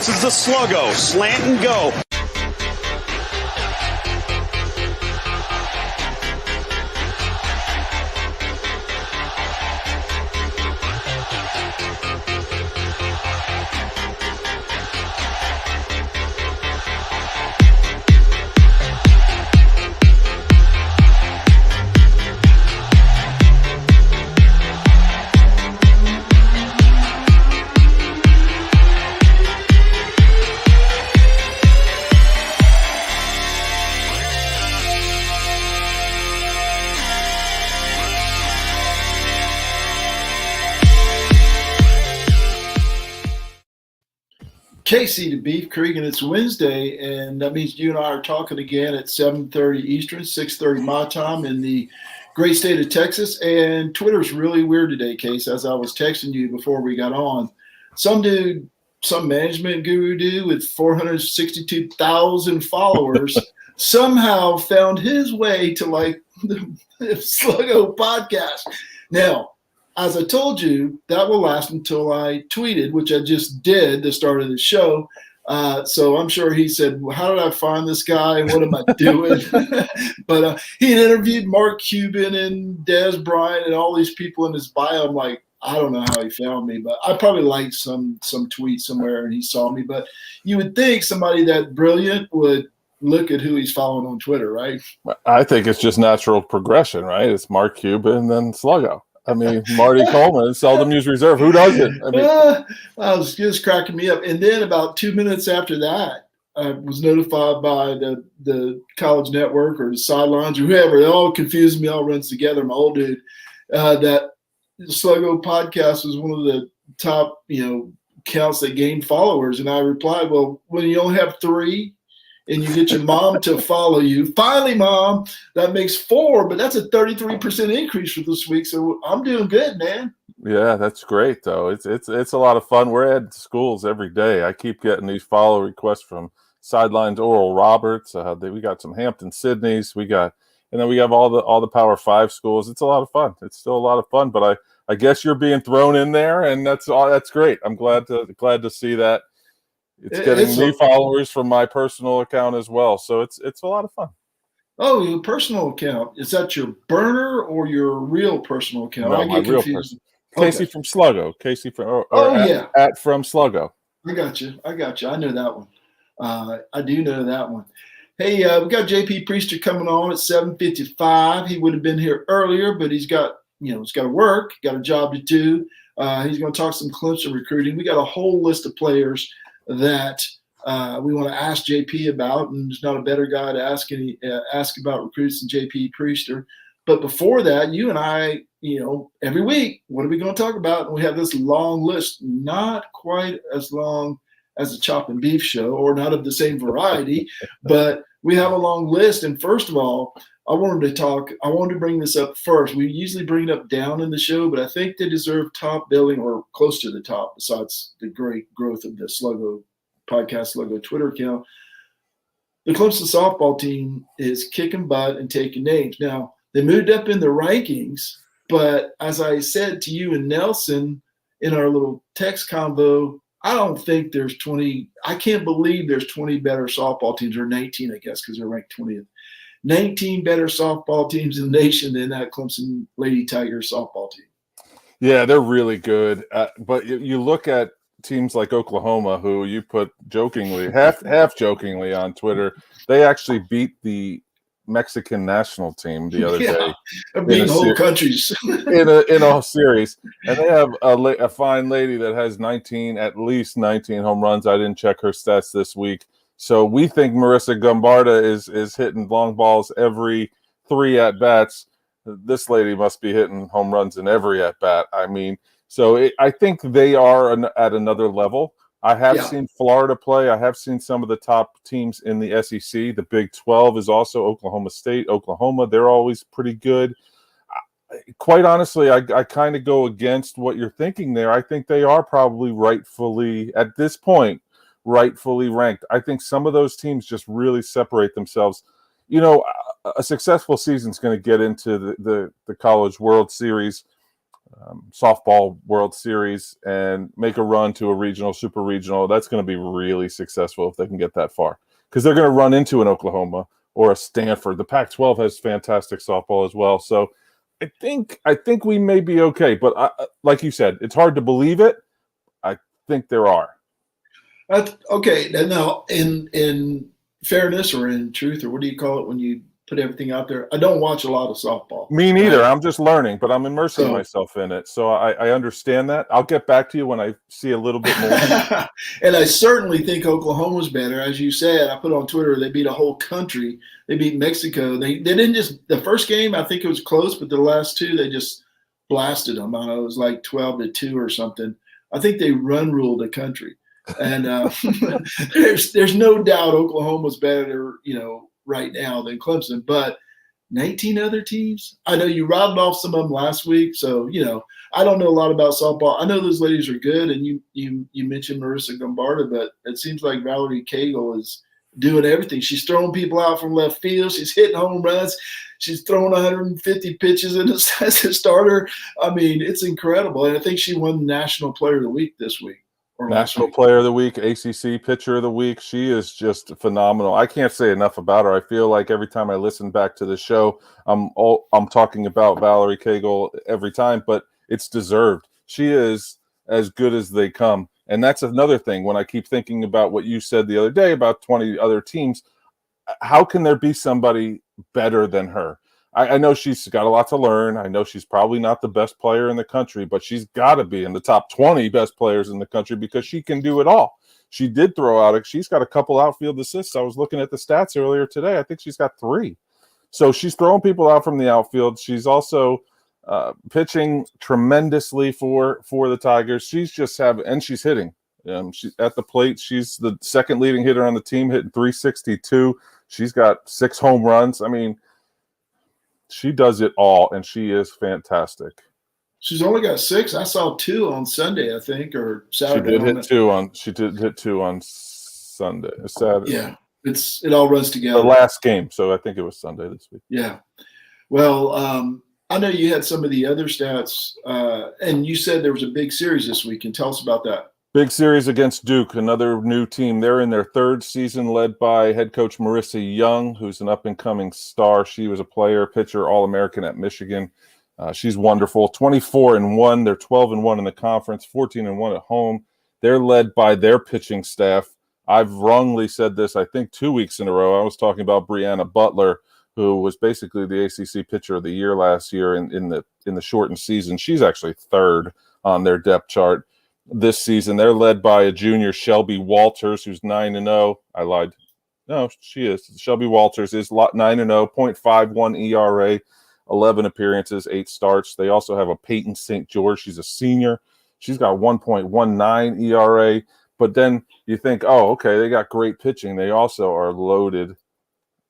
This is the Sluggo. Slant and go. Casey to Beef Creek, and it's Wednesday, and that means you and I are talking again at 7:30 Eastern, 6:30 my time in the great state of Texas. And Twitter's really weird today, Case, as I was texting you before we got on. Some dude, some management guru dude with 462,000 followers somehow found his way to like the Sluggo podcast. Now, as I told you, that will last until I tweeted, which I just did the start of the show. So I'm sure he said, well, how did I find this guy? What am I doing? But he had interviewed Mark Cuban and Des Bryant and all these people in his bio. I'm like, I don't know how he found me, but I probably liked some tweet somewhere and he saw me. But you would think somebody that brilliant would look at who he's following on Twitter, right? I think it's just natural progression, right? It's Mark Cuban and then Sluggo. I mean, Marty Coleman, seldom used reserve. Who doesn't? I mean, it was just cracking me up. And then about 2 minutes after that, I was notified by the college network or the sidelines or whoever. It all confused me, all runs together, my old dude, that the Sluggo podcast was one of the top, accounts that gained followers. And I replied, well, when you only have 3, and you get your mom to follow you. Finally, Mom, that makes 4, but that's a 33% increase for this week. So I'm doing good, man. Yeah, that's great, though. It's a lot of fun. We're at schools every day. I keep getting these follow requests from Sidelines Oral Roberts. We got some Hampton Sydneys. And then we have all the Power 5 schools. It's a lot of fun. It's still a lot of fun, but I guess you're being thrown in there, and that's great. I'm glad to see that. It's getting new followers from my personal account as well. So it's a lot of fun. Oh, your personal account. Is that your burner or your real personal account? No, I my get real confused. person. Casey from Sluggo. Casey from at from Sluggo. I got you. I know that one. I do know that one. Hey, we got JP Priester coming on at 7:55. He would have been here earlier, but he's got to work, got a job to do. He's going to talk some Clemson recruiting. We got a whole list of players that we want to ask JP about, and there's not a better guy to ask about recruits than JP Priester. But before that, you and I, every week, what are we going to talk about? And we have this long list, not quite as long as a Chop and Beef show, or not of the same variety, but we have a long list. And first of all, I wanted to bring this up first. We usually bring it up down in the show, but I think they deserve top billing or close to the top, besides the great growth of the Sluggo podcast, Sluggo Twitter account. The Clemson softball team is kicking butt and taking names. Now, they moved up in the rankings, but as I said to you and Nelson in our little text convo, I don't think there's 20. I can't believe there's 20 better softball teams, or 19, I guess, because they're ranked 20th. 19 better softball teams in the nation than that Clemson Lady Tigers softball team. Yeah, they're really good. But you look at teams like Oklahoma, who you put jokingly, half jokingly on Twitter, they actually beat the Mexican national team the other day. Beating whole countries in a series, and they have a fine lady that has at least 19 home runs. I didn't check her stats this week. So we think Marissa Gumbarda is hitting long balls every 3 at-bats. This lady must be hitting home runs in every at-bat. I mean, I think they are at another level. I have seen Florida play. I have seen some of the top teams in the SEC. The Big 12 is also Oklahoma State, Oklahoma. They're always pretty good. Quite honestly, I kind of go against what you're thinking there. I think they are probably rightfully, at this point, rightfully ranked. I think some of those teams just really separate themselves. A successful season is going to get into the College World Series. softball World Series and make a run to a regional, super regional. That's going to be really successful if they can get that far, because they're going to run into an Oklahoma or a Stanford. The Pac-12 has fantastic softball as well. So I think we may be okay. But like you said, it's hard to believe it. I think there are. Okay. Now, in fairness or in truth, or what do you call it when you put everything out there? I don't watch a lot of softball. Me neither. Right? I'm just learning, but I'm immersing myself in it. So I understand that. I'll get back to you when I see a little bit more. And I certainly think Oklahoma's better. As you said, I put on Twitter, they beat a whole country. They beat Mexico. They didn't just – the first game, I think it was close, but the last two, they just blasted them. I don't know, it was like 12-2 or something. I think they run ruled the country. And there's no doubt Oklahoma's better, right now than Clemson. But 19 other teams? I know you rattled off some of them last week, so I don't know a lot about softball. I know those ladies are good, and you mentioned Marissa Gombarda, but it seems like Valerie Cagle is doing everything. She's throwing people out from left field. She's hitting home runs. She's throwing 150 pitches as a starter. I mean, it's incredible. And I think she won National Player of the Week this week. National Player of the Week, ACC Pitcher of the Week. She is just phenomenal. I can't say enough about her. I feel like every time I listen back to the show, I'm talking about Valerie Cagle every time, but it's deserved. She is as good as they come. And that's another thing when I keep thinking about what you said the other day about 20 other teams. How can there be somebody better than her? I know she's got a lot to learn. I know she's probably not the best player in the country, but she's got to be in the top 20 best players in the country because she can do it all. She did throw out – she's got a couple outfield assists. I was looking at the stats earlier today. I think she's got 3. So she's throwing people out from the outfield. She's also pitching tremendously for the Tigers. She's just and she's hitting. She's at the plate. She's the second leading hitter on the team, hitting 362. She's got 6 home runs. I mean – she does it all, and she is fantastic. She's only got 6. I saw 2 on Sunday, I think, or Saturday. She did hit 2 on Sunday. Saturday. Yeah, it all runs together. The last game, so I think it was Sunday this week. Yeah. Well, I know you had some of the other stats, and you said there was a big series this week. And tell us about that. Big series against Duke, another new team. They're in their 3rd season, led by head coach Marissa Young, who's an up-and-coming star. She was a player, pitcher, All-American at Michigan. She's wonderful. 24-1. They're 12-1 in the conference, 14-1 at home. They're led by their pitching staff. I've wrongly said this, I think, 2 weeks in a row. I was talking about Brianna Butler, who was basically the ACC Pitcher of the Year last year in the shortened season. She's actually 3rd on their depth chart. This season, they're led by a junior, Shelby Walters, who's 9-0. I lied. No, she is. Shelby Walters is 9-0, 0.51 ERA, 11 appearances, 8 starts. They also have a Peyton St. George. She's a senior. She's got 1.19 ERA. But then you think, oh, okay, they got great pitching. They also are loaded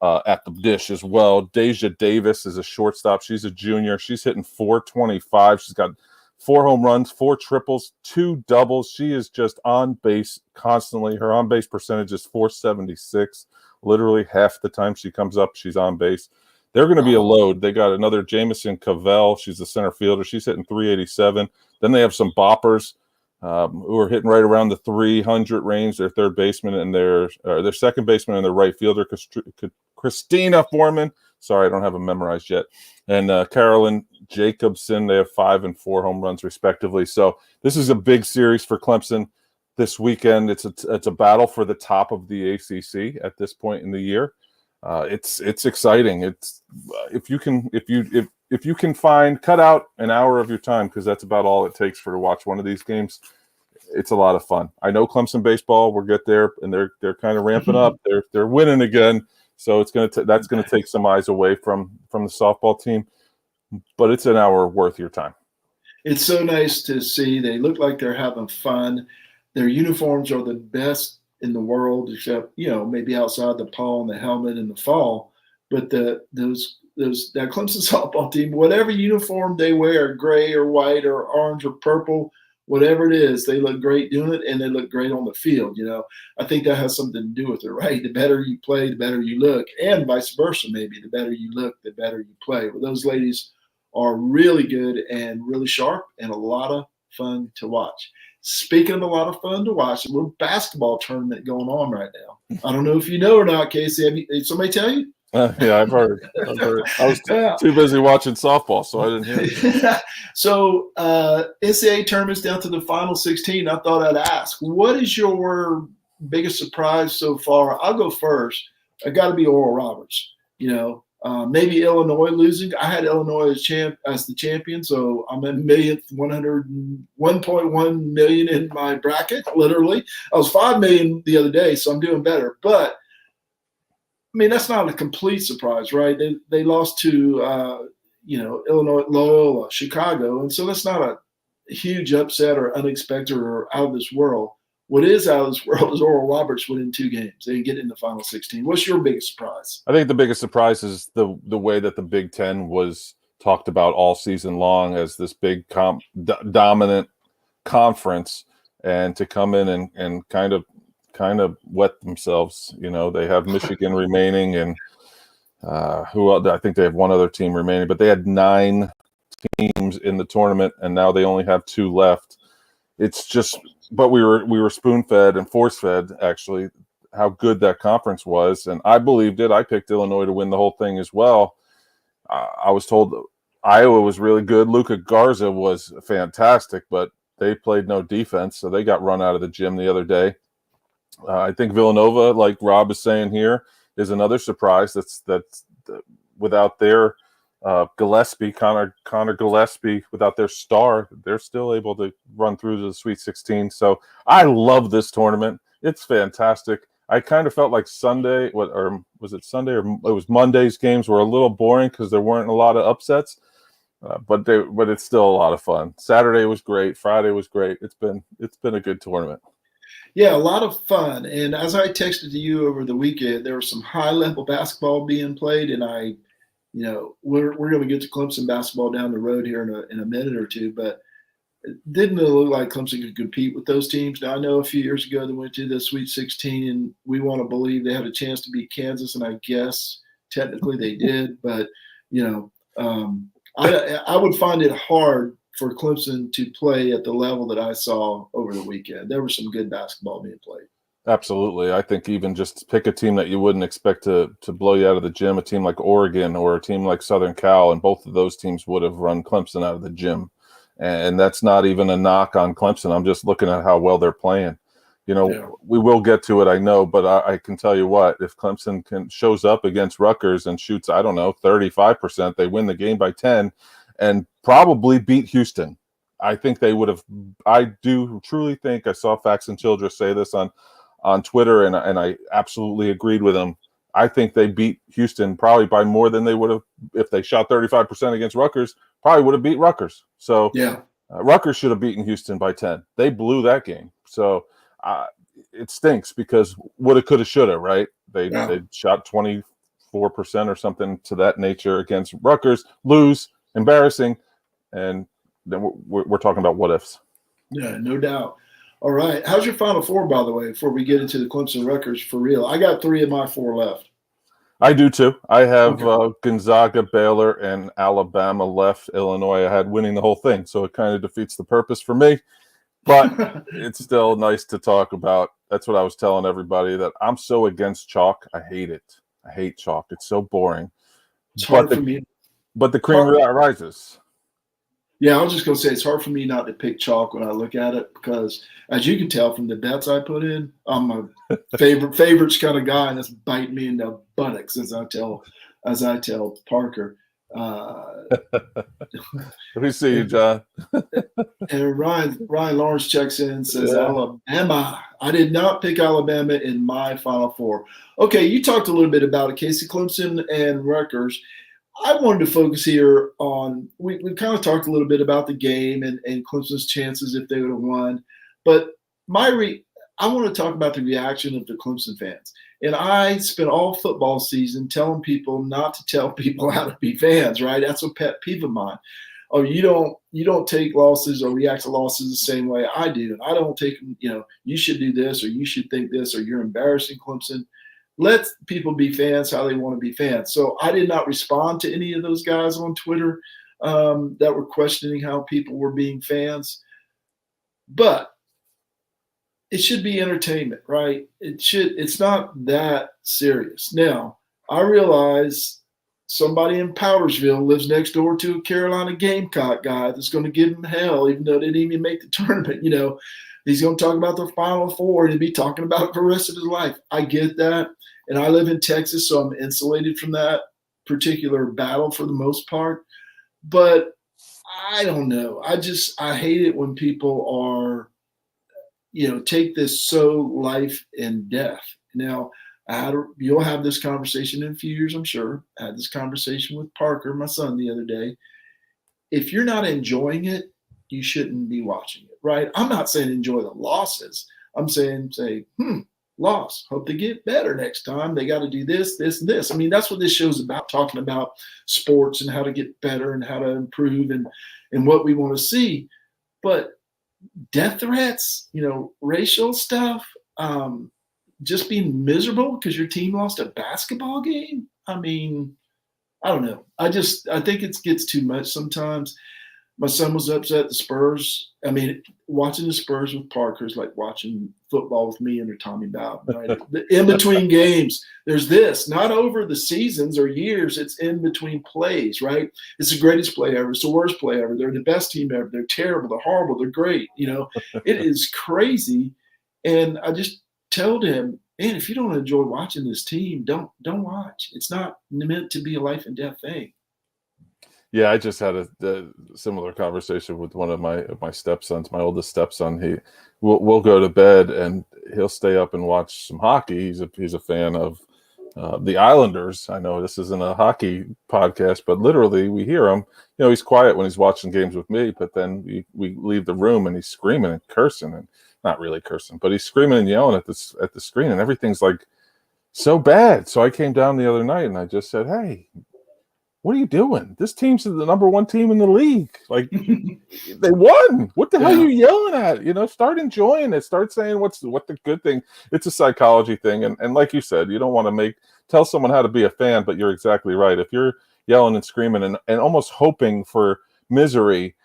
at the dish as well. Deja Davis is a shortstop. She's a junior. She's hitting 425. She's got 4 home runs, 4 triples, 2 doubles. She is just on base constantly. Her on base percentage is .476. Literally half the time she comes up, she's on base. They're going to be a load. They got another Jamison Cavell. She's the center fielder. She's hitting 387. Then they have some boppers who are hitting right around the 300 range. Their third baseman and their second baseman and their right fielder, Christina Foreman. Sorry, I don't have them memorized yet. And Carolyn Jacobson, they have 5 and 4 home runs respectively. So this is a big series for Clemson this weekend. It's a battle for the top of the ACC at this point in the year. It's exciting. It's if you can cut out an hour of your time, because that's about all it takes to watch one of these games. It's a lot of fun. I know Clemson baseball will get there, and they're kind of ramping up. They're winning again. So that's gonna take some eyes away from the softball team, but it's an hour worth your time. It's so nice to see. They look like they're having fun. Their uniforms are the best in the world, except maybe outside the pole and the helmet in the fall. But that Clemson softball team, whatever uniform they wear, gray or white or orange or purple, whatever it is, they look great doing it, and they look great on the field. I think that has something to do with it, right? The better you play, the better you look, and vice versa, maybe. The better you look, the better you play. Well, those ladies are really good and really sharp and a lot of fun to watch. Speaking of a lot of fun to watch, a little basketball tournament going on right now. I don't know if you know or not, Casey. Did somebody tell you? Yeah, I've heard. I was too busy watching softball, so I didn't hear it. So NCAA tournament's down to the final 16. I thought I'd ask, what is your biggest surprise so far? I'll go first. I got to be Oral Roberts. Maybe Illinois losing. I had Illinois as the champion, so I'm at millionth, 101.1 million in my bracket. Literally, I was 5 million the other day, so I'm doing better. But I mean, that's not a complete surprise, right? They lost to Illinois, Loyola, Chicago, and so that's not a huge upset or unexpected or out of this world. What is out of this world is Oral Roberts winning 2 games and getting in the final 16. What's your biggest surprise? I think the biggest surprise is the way that the Big Ten was talked about all season long as this big dominant conference, and to come in and kind of wet themselves. They have Michigan remaining, and who else? I think they have one other team remaining, but they had 9 teams in the tournament, and now they only have 2 left. It's just, but we were spoon-fed and force-fed, actually, how good that conference was, and I believed it. I picked Illinois to win the whole thing as well. I was told Iowa was really good. Luka Garza was fantastic, but they played no defense, so they got run out of the gym the other day. I think Villanova, like Rob is saying here, is another surprise. That's without their Gillespie, Connor Gillespie, without their star, they're still able to run through to the Sweet 16. So I love this tournament. It's fantastic. I kind of felt like Sunday, or was it Sunday, or it was Monday's games were a little boring because there weren't a lot of upsets, but it's still a lot of fun. Saturday was great. Friday was great. It's been a good tournament. Yeah, a lot of fun. And as I texted to you over the weekend, there was some high-level basketball being played, and we're going to get to Clemson basketball down the road here in a minute or two, but it didn't look like Clemson could compete with those teams. Now, I know a few years ago they went to the Sweet 16, and we want to believe they had a chance to beat Kansas, and I guess technically they did. But, I would find it hard for Clemson to play at the level that I saw over the weekend. There was some good basketball being played. Absolutely. I think even just pick a team that you wouldn't expect to blow you out of the gym, a team like Oregon or a team like Southern Cal, and both of those teams would have run Clemson out of the gym. And that's not even a knock on Clemson. I'm just looking at how well they're playing. We will get to it, I know, but I can tell you what, if Clemson shows up against Rutgers and shoots, 35%, they win the game by 10 and probably beat Houston. I think they would have. I do truly think, I saw Fax and Childress say this on Twitter, and I absolutely agreed with him. I think they beat Houston probably by more than they would have if they shot 35% against Rutgers. Probably would have beat Rutgers. So yeah, Rutgers should have beaten Houston by 10. They blew that game. So it stinks because woulda, coulda, shoulda, right? They shot 24% or something to that nature against Rutgers, lose, embarrassing, and then we're talking about what ifs. Yeah, no doubt. All right. How's your Final Four, by the way, before we get into the Clemson Rutgers for real? I got 3 of my 4 left. I do too. I have Gonzaga, Baylor, and Alabama left. Illinois I had winning the whole thing, so it kind of defeats the purpose for me. But it's still nice to talk about. That's what I was telling everybody, that I'm so against chalk. I hate it. I hate chalk. It's so boring. It's hard for me. But the cream rises. Yeah, I was just going to say it's hard for me not to pick chalk when I look at it because, as you can tell from the bets I put in, I'm a favorites kind of guy, and that's biting me in the buttocks, as I tell Parker. Let me see you, John. And Ryan Lawrence checks in and says, Alabama. I did not pick Alabama in my Final Four. Okay, you talked a little bit about it, Casey. Clemson and Rutgers. I wanted to focus here on we kind of talked a little bit about the game and Clemson's chances if they would have won. But I want to talk about the reaction of the Clemson fans. And I spent all football season telling people not to tell people how to be fans, right? That's a pet peeve of mine. Oh, you don't take losses or react to losses the same way I do. And I don't take, you should do this or you should think this or you're embarrassing Clemson. Let people be fans how they want to be fans. So I did not respond to any of those guys on Twitter. that were questioning how people were being fans. But it should be entertainment, right? It's not that serious. Now, I realize somebody in Powdersville lives next door to a Carolina Gamecock guy that's going to give him hell, even though they didn't even make the tournament. He's going to talk about the Final Four and he'll be talking about it for the rest of his life. I get that. And I live in Texas, so I'm insulated from that particular battle for the most part. But I don't know. I hate it when people are, take this so life and death. Now, you'll have this conversation in a few years, I'm sure. I had this conversation with Parker, my son, the other day. If you're not enjoying it, you shouldn't be watching it, right? I'm not saying enjoy the losses. I'm saying, loss. Hope they get better next time. They got to do this, this, and this. I mean, that's what this show's about, talking about sports and how to get better and how to improve and what we want to see. But death threats, racial stuff, just being miserable because your team lost a basketball game. I mean, I don't know. I think it gets too much sometimes. My son was upset the Spurs. I mean, watching the Spurs with Parker is like watching football with me under Tommy Bowden. Right? In between games, there's this, not over the seasons or years. It's in between plays, right? It's the greatest play ever. It's the worst play ever. They're the best team ever. They're terrible. They're horrible. They're great. It is crazy. And I just told him, man, if you don't enjoy watching this team, don't watch. It's not meant to be a life and death thing. Yeah, I just had a similar conversation with one of my stepsons, my oldest stepson. We'll go to bed and he'll stay up and watch some hockey. He's a fan of the Islanders. I know this isn't a hockey podcast, but literally we hear him. He's quiet when he's watching games with me, but then we leave the room and he's screaming and cursing, and not really cursing, but he's screaming and yelling at the screen, and everything's like so bad. So I came down the other night and I just said, "Hey, what are you doing? This team's the number one team in the league. Like, they won. What the hell are you yelling at? Start enjoying it. Start saying what the good thing." It's a psychology thing. And like you said, you don't want to tell someone how to be a fan, but you're exactly right. If you're yelling and screaming and almost hoping for misery,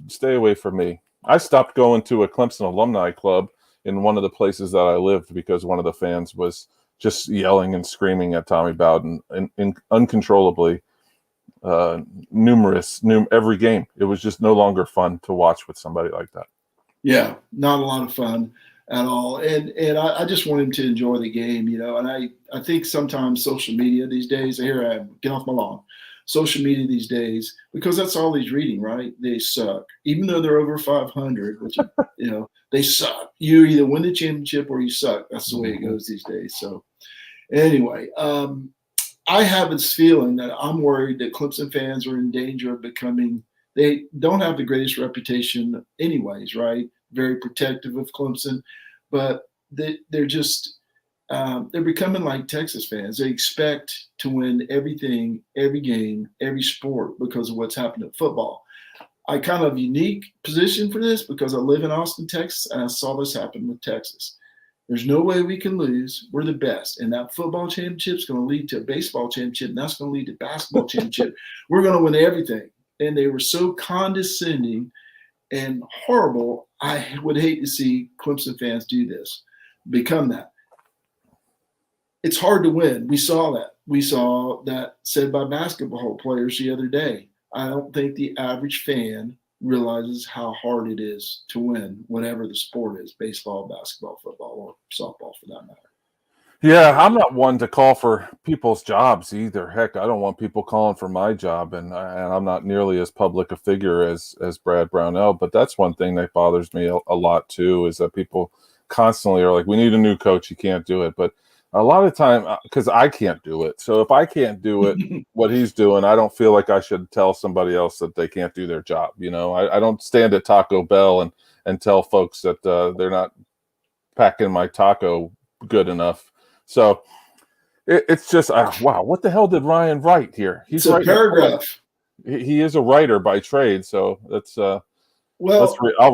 stay away from me. I stopped going to a Clemson alumni club in one of the places that I lived because one of the fans was just yelling and screaming at Tommy Bowden and uncontrollably, every game. It was just no longer fun to watch with somebody like that. Yeah, not a lot of fun at all. And I just want him to enjoy the game, and I think sometimes social media these days, here I am, get off my lawn. Social media these days, because that's all he's reading, right? They suck. Even though they're over 500, which, they suck. You either win the championship or you suck. That's the way it goes these days. So anyway, I have this feeling that I'm worried that Clemson fans are in danger of they don't have the greatest reputation anyways, right? Very protective of Clemson, but they're just, they're becoming like Texas fans. They expect to win everything, every game, every sport because of what's happened in football. I kind of unique position for this because I live in Austin, Texas, and I saw this happen with Texas. There's no way we can lose. We're the best. And that football championship is going to lead to a baseball championship, and that's going to lead to basketball championship. We're going to win everything. And they were so condescending and horrible. I would hate to see Clemson fans do this, become that. It's hard to win. We saw that. We saw that said by basketball players the other day. I don't think the average fan realizes how hard it is to win whatever the sport is, baseball, basketball, football, or softball for that matter. Yeah, I'm not one to call for people's jobs either. Heck, I don't want people calling for my job, and I'm not nearly as public a figure as Brad Brownell, but that's one thing that bothers me a lot too, is that people constantly are like, we need a new coach, you can't do it. But a lot of time, because I can't do it. So if I can't do it, what he's doing, I don't feel like I should tell somebody else that they can't do their job. I don't stand at Taco Bell and tell folks that they're not packing my taco good enough. So it's just, wow, what the hell did Ryan write here? He's a paragraph. He is a writer by trade. So that's, I'll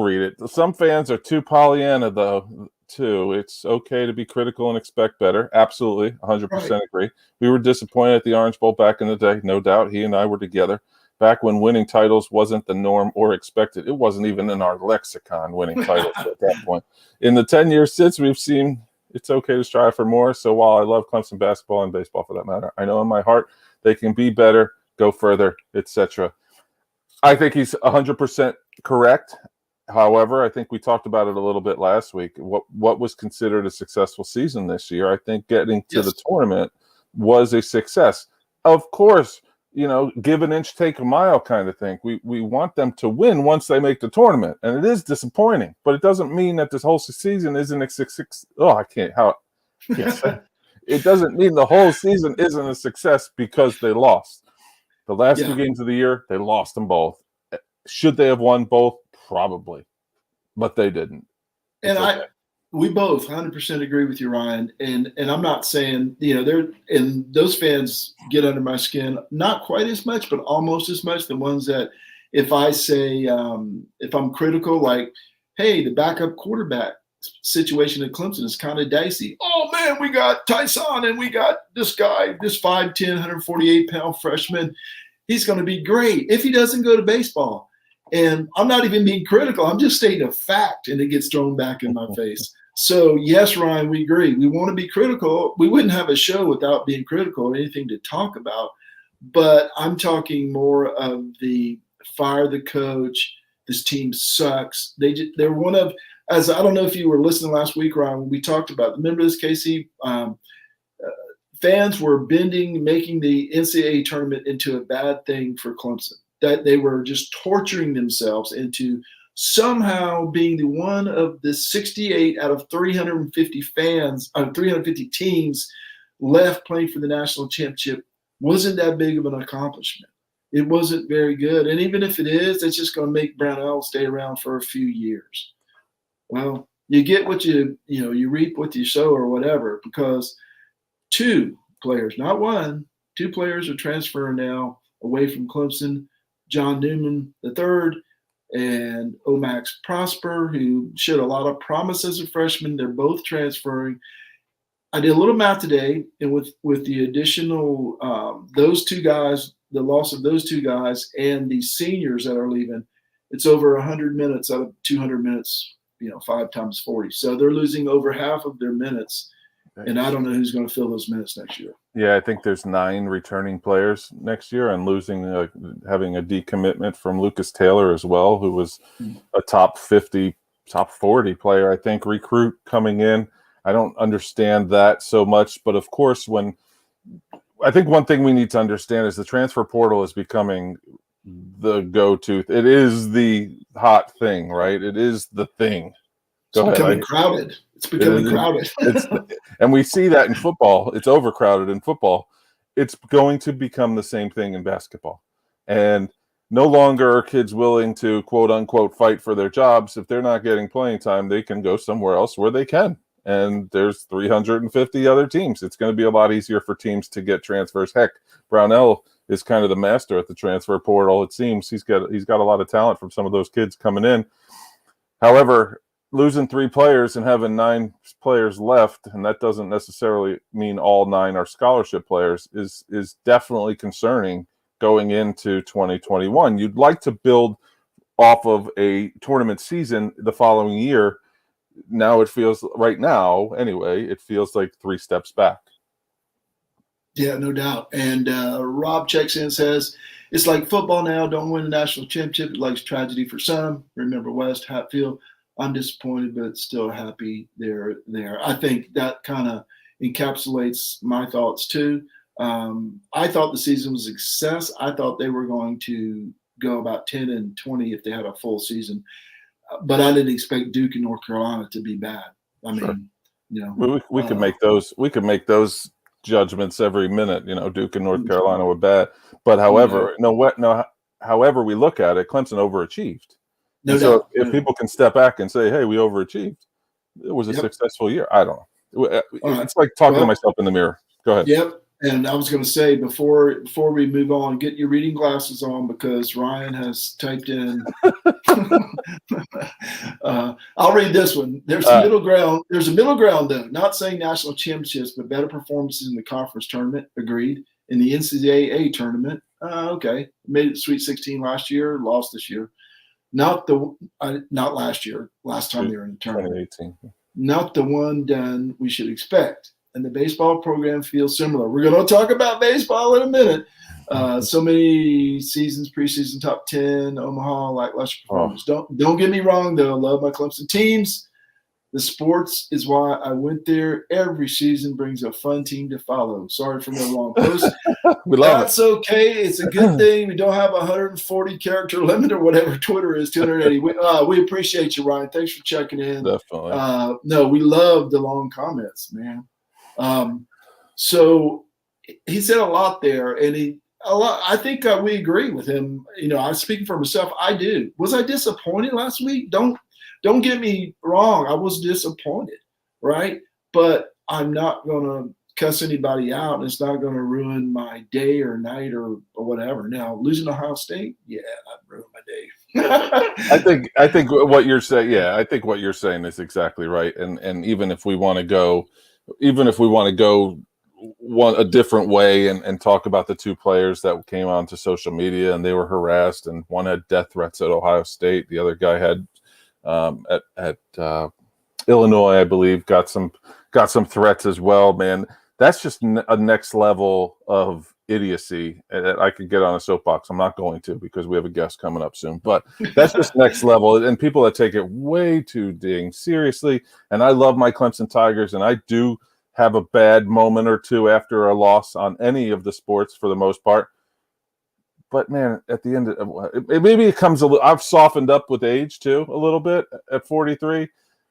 read it. Some fans are too Pollyanna, though. too. It's okay to be critical and expect better. Absolutely, 100% Right. agree. We were disappointed at the Orange Bowl back in the day, no doubt. He and I were together back when winning titles wasn't the norm or expected. It wasn't even in our lexicon, winning titles at that point. In the 10 years since, we've seen it's okay to strive for more. So while I love Clemson basketball and baseball for that matter, I know in my heart they can be better, go further, etc. I think he's 100% correct. However, I think we talked about it a little bit last week. What was considered a successful season this year? I think getting to the tournament was a success. Of course, give an inch, take a mile kind of thing. We want them to win once they make the tournament, and it is disappointing. But it doesn't mean that this whole season isn't a success. It doesn't mean the whole season isn't a success because they lost. The last two games of the year, they lost them both. Should they have won both? Probably, but they didn't. And we both 100% agree with you, Ryan. And I'm not saying, and those fans get under my skin, not quite as much, but almost as much. The ones that, if I say, if I'm critical, like, hey, the backup quarterback situation at Clemson is kind of dicey. Oh man, we got Tyson and we got this guy, this 5'10", 148-pound freshman. He's going to be great if he doesn't go to baseball. And I'm not even being critical. I'm just stating a fact, and it gets thrown back in my face. So, yes, Ryan, we agree. We want to be critical. We wouldn't have a show without being critical or anything to talk about. But I'm talking more of the fire the coach. This team sucks. They're one of, as I don't know if you were listening last week, Ryan, when we talked about, remember this, Casey? Fans were making the NCAA tournament into a bad thing for Clemson. That they were just torturing themselves into somehow being the one of the 68 out of 350 teams left playing for the national championship wasn't that big of an accomplishment. It wasn't very good. And even if it is, it's just going to make Brownell stay around for a few years. Well, you get what you reap what you sow or whatever, because two players, not one, two players are transferring now away from Clemson. John Newman III and Omax Prosper, who showed a lot of promise as a freshman. They're both transferring. I did a little math today, and with the additional those two guys, the loss of those two guys and the seniors that are leaving, it's over 100 minutes out of 200 minutes, 5 times 40. So they're losing over half of their minutes, and I don't know who's going to fill those minutes next year. Yeah, I think there's 9 returning players next year, and having a decommitment from Lucas Taylor as well, who was a top 50, top 40 player, I think, recruit coming in. I don't understand that so much, but of course, I think one thing we need to understand is the transfer portal is becoming the go-to. It is the hot thing, right? It is the thing. It's becoming crowded. It's becoming crowded. And we see that in football. It's overcrowded in football. It's going to become the same thing in basketball. And no longer are kids willing to, quote unquote, fight for their jobs. If they're not getting playing time, they can go somewhere else where they can. And there's 350 other teams. It's going to be a lot easier for teams to get transfers. Heck, Brownell is kind of the master at the transfer portal. It seems he's got a lot of talent from some of those kids coming in. However, losing 3 players and having 9 players left, and that doesn't necessarily mean all 9 are scholarship players, is definitely concerning going into 2021. You'd like to build off of a tournament season the following year. Now it feels, right now anyway, it feels like 3 steps back. Yeah, no doubt. And Rob checks in and says, it's like football now. Don't win the national championship. It's like tragedy for some. Remember West Hatfield. I'm disappointed, but still happy they're there. I think that kind of encapsulates my thoughts too. I thought the season was a success. I thought they were going to go about 10-20 if they had a full season, but I didn't expect Duke and North Carolina to be bad. I mean, we could make those. We could make those judgments every minute. Duke and North Carolina were bad, but however, however we look at it, Clemson overachieved. So if people can step back and say, hey, we overachieved, it was a successful year. I don't know. It's like talking to myself in the mirror. Go ahead. Yep. And I was going to say before we move on, get your reading glasses on because Ryan has typed in. I'll read this one. There's a middle ground. There's a middle ground though. Not saying national championships, but better performances in the conference tournament. Agreed. In the NCAA tournament, okay, made it to Sweet 16 last year. Lost this year. Not last year. Last time they were in the tournament. 2018. Not the one done we should expect. And the baseball program feels similar. We're going to talk about baseball in a minute. So many seasons, preseason top 10, Omaha, lackluster performance. Don't get me wrong, though. I love my Clemson teams. The sports is why I went there. Every season brings a fun team to follow. Sorry for no long post. We love That's okay. It's a good thing. We don't have a 140-character limit or whatever Twitter is, 280. We appreciate you, Ryan. Thanks for checking in. Definitely. No, we love the long comments, man. So he said a lot there, and I think we agree with him. You know, I'm speaking for myself. I do. Was I disappointed last week? Don't get me wrong. I was disappointed, right? But I'm not going to cuss anybody out, and it's not going to ruin my day or night or whatever. Now, losing Ohio State, yeah, that ruined my day. I think what you're saying, I think what you're saying is exactly right. And even if we want to go a different way and talk about the two players that came onto social media and they were harassed, and one had death threats at Ohio State, the other guy had at Illinois, I believe, got some threats as well. Man, that's just a next level of idiocy. I could get on a soapbox. I'm not going to because we have a guest coming up soon. But that's just next level, and people that take it way too dang seriously. And I love my Clemson Tigers, and I do have a bad moment or two after a loss on any of the sports for the most part. But man, at the end of maybe it comes a little. I've softened up with age too a little bit at 43,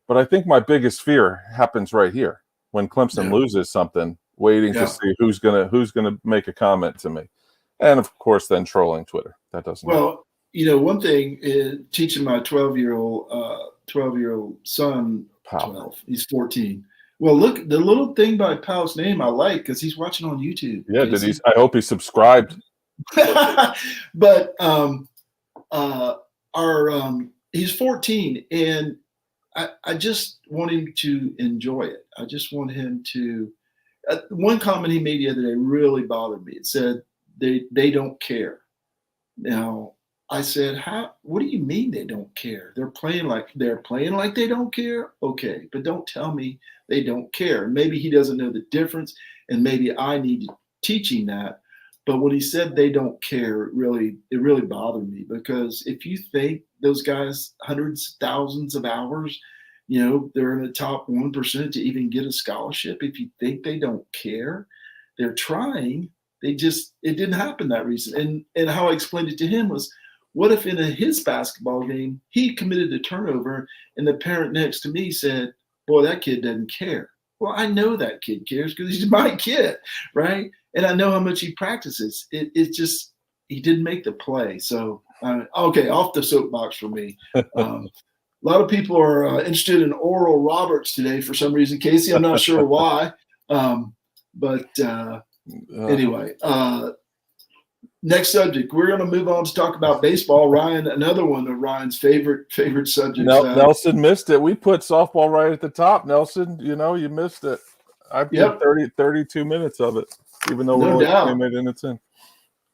but I think my biggest fear happens right here when Clemson loses something, waiting to see who's gonna make a comment to me, and of course then trolling Twitter. That doesn't. Well, you know, one thing is teaching my 12-year-old son. 12. He's 14. Well, look, the little thing by Powell's name I like because he's watching on YouTube. Yeah, I hope he subscribed. But he's 14, and I just want him to enjoy it. I just want him to. One comment he made the other day really bothered me. It said they don't care. Now I said, what do you mean they don't care? They're playing like they don't care. Okay, but don't tell me they don't care. Maybe he doesn't know the difference, and maybe I need to teach him that. But when he said they don't care, it really bothered me, because if you think those guys, hundreds, thousands of hours, you know, they're in the top 1% to even get a scholarship. If you think they don't care, they're trying. It didn't happen that reason. And how I explained it to him was, what if in his basketball game, he committed a turnover and the parent next to me said, boy, that kid doesn't care. Well, I know that kid cares because he's my kid, right? And I know how much he practices. It's just he didn't make the play. So, okay, off the soapbox for me. A lot of people are interested in Oral Roberts today for some reason, Casey. I'm not sure why. Anyway, next subject. We're going to move on to talk about baseball. Ryan, another one of Ryan's favorite subjects. Nelson missed it. We put softball right at the top. Nelson, you missed it. I put 32 minutes of it, even though we're only 20 minutes in.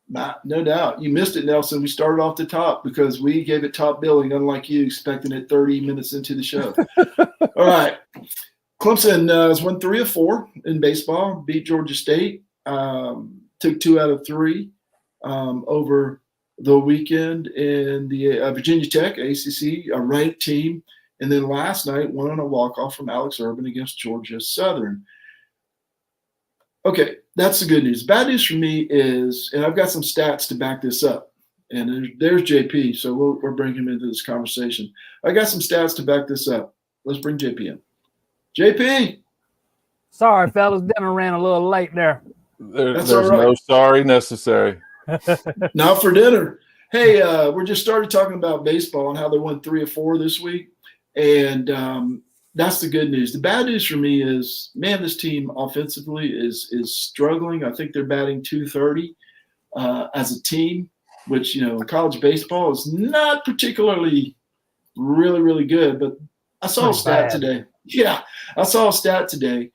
No doubt. You missed it, Nelson. We started off the top because we gave it top billing, unlike you, expecting it 30 minutes into the show. All right. Clemson has won 3 of 4 in baseball, beat Georgia State, took 2 out of 3 over the weekend in the Virginia Tech, ACC, a ranked team. And then last night, won on a walk-off from Alex Urban against Georgia Southern. Okay, that's the good news. Bad news for me is, and I've got some stats to back this up, and there's JP, so we'll bring him into this conversation. I got some stats to back this up. Let's bring JP in. JP! Sorry, fellas. Dinner ran a little late there. There's no sorry necessary. Not for dinner. Hey, we're just started talking about baseball and how they won 3 of 4 this week. And that's the good news. The bad news for me is, man, this team offensively is struggling. I think they're batting 230 as a team, which, you know, in college baseball is not particularly really, really good. But I saw a stat today. Yeah, I saw a stat today.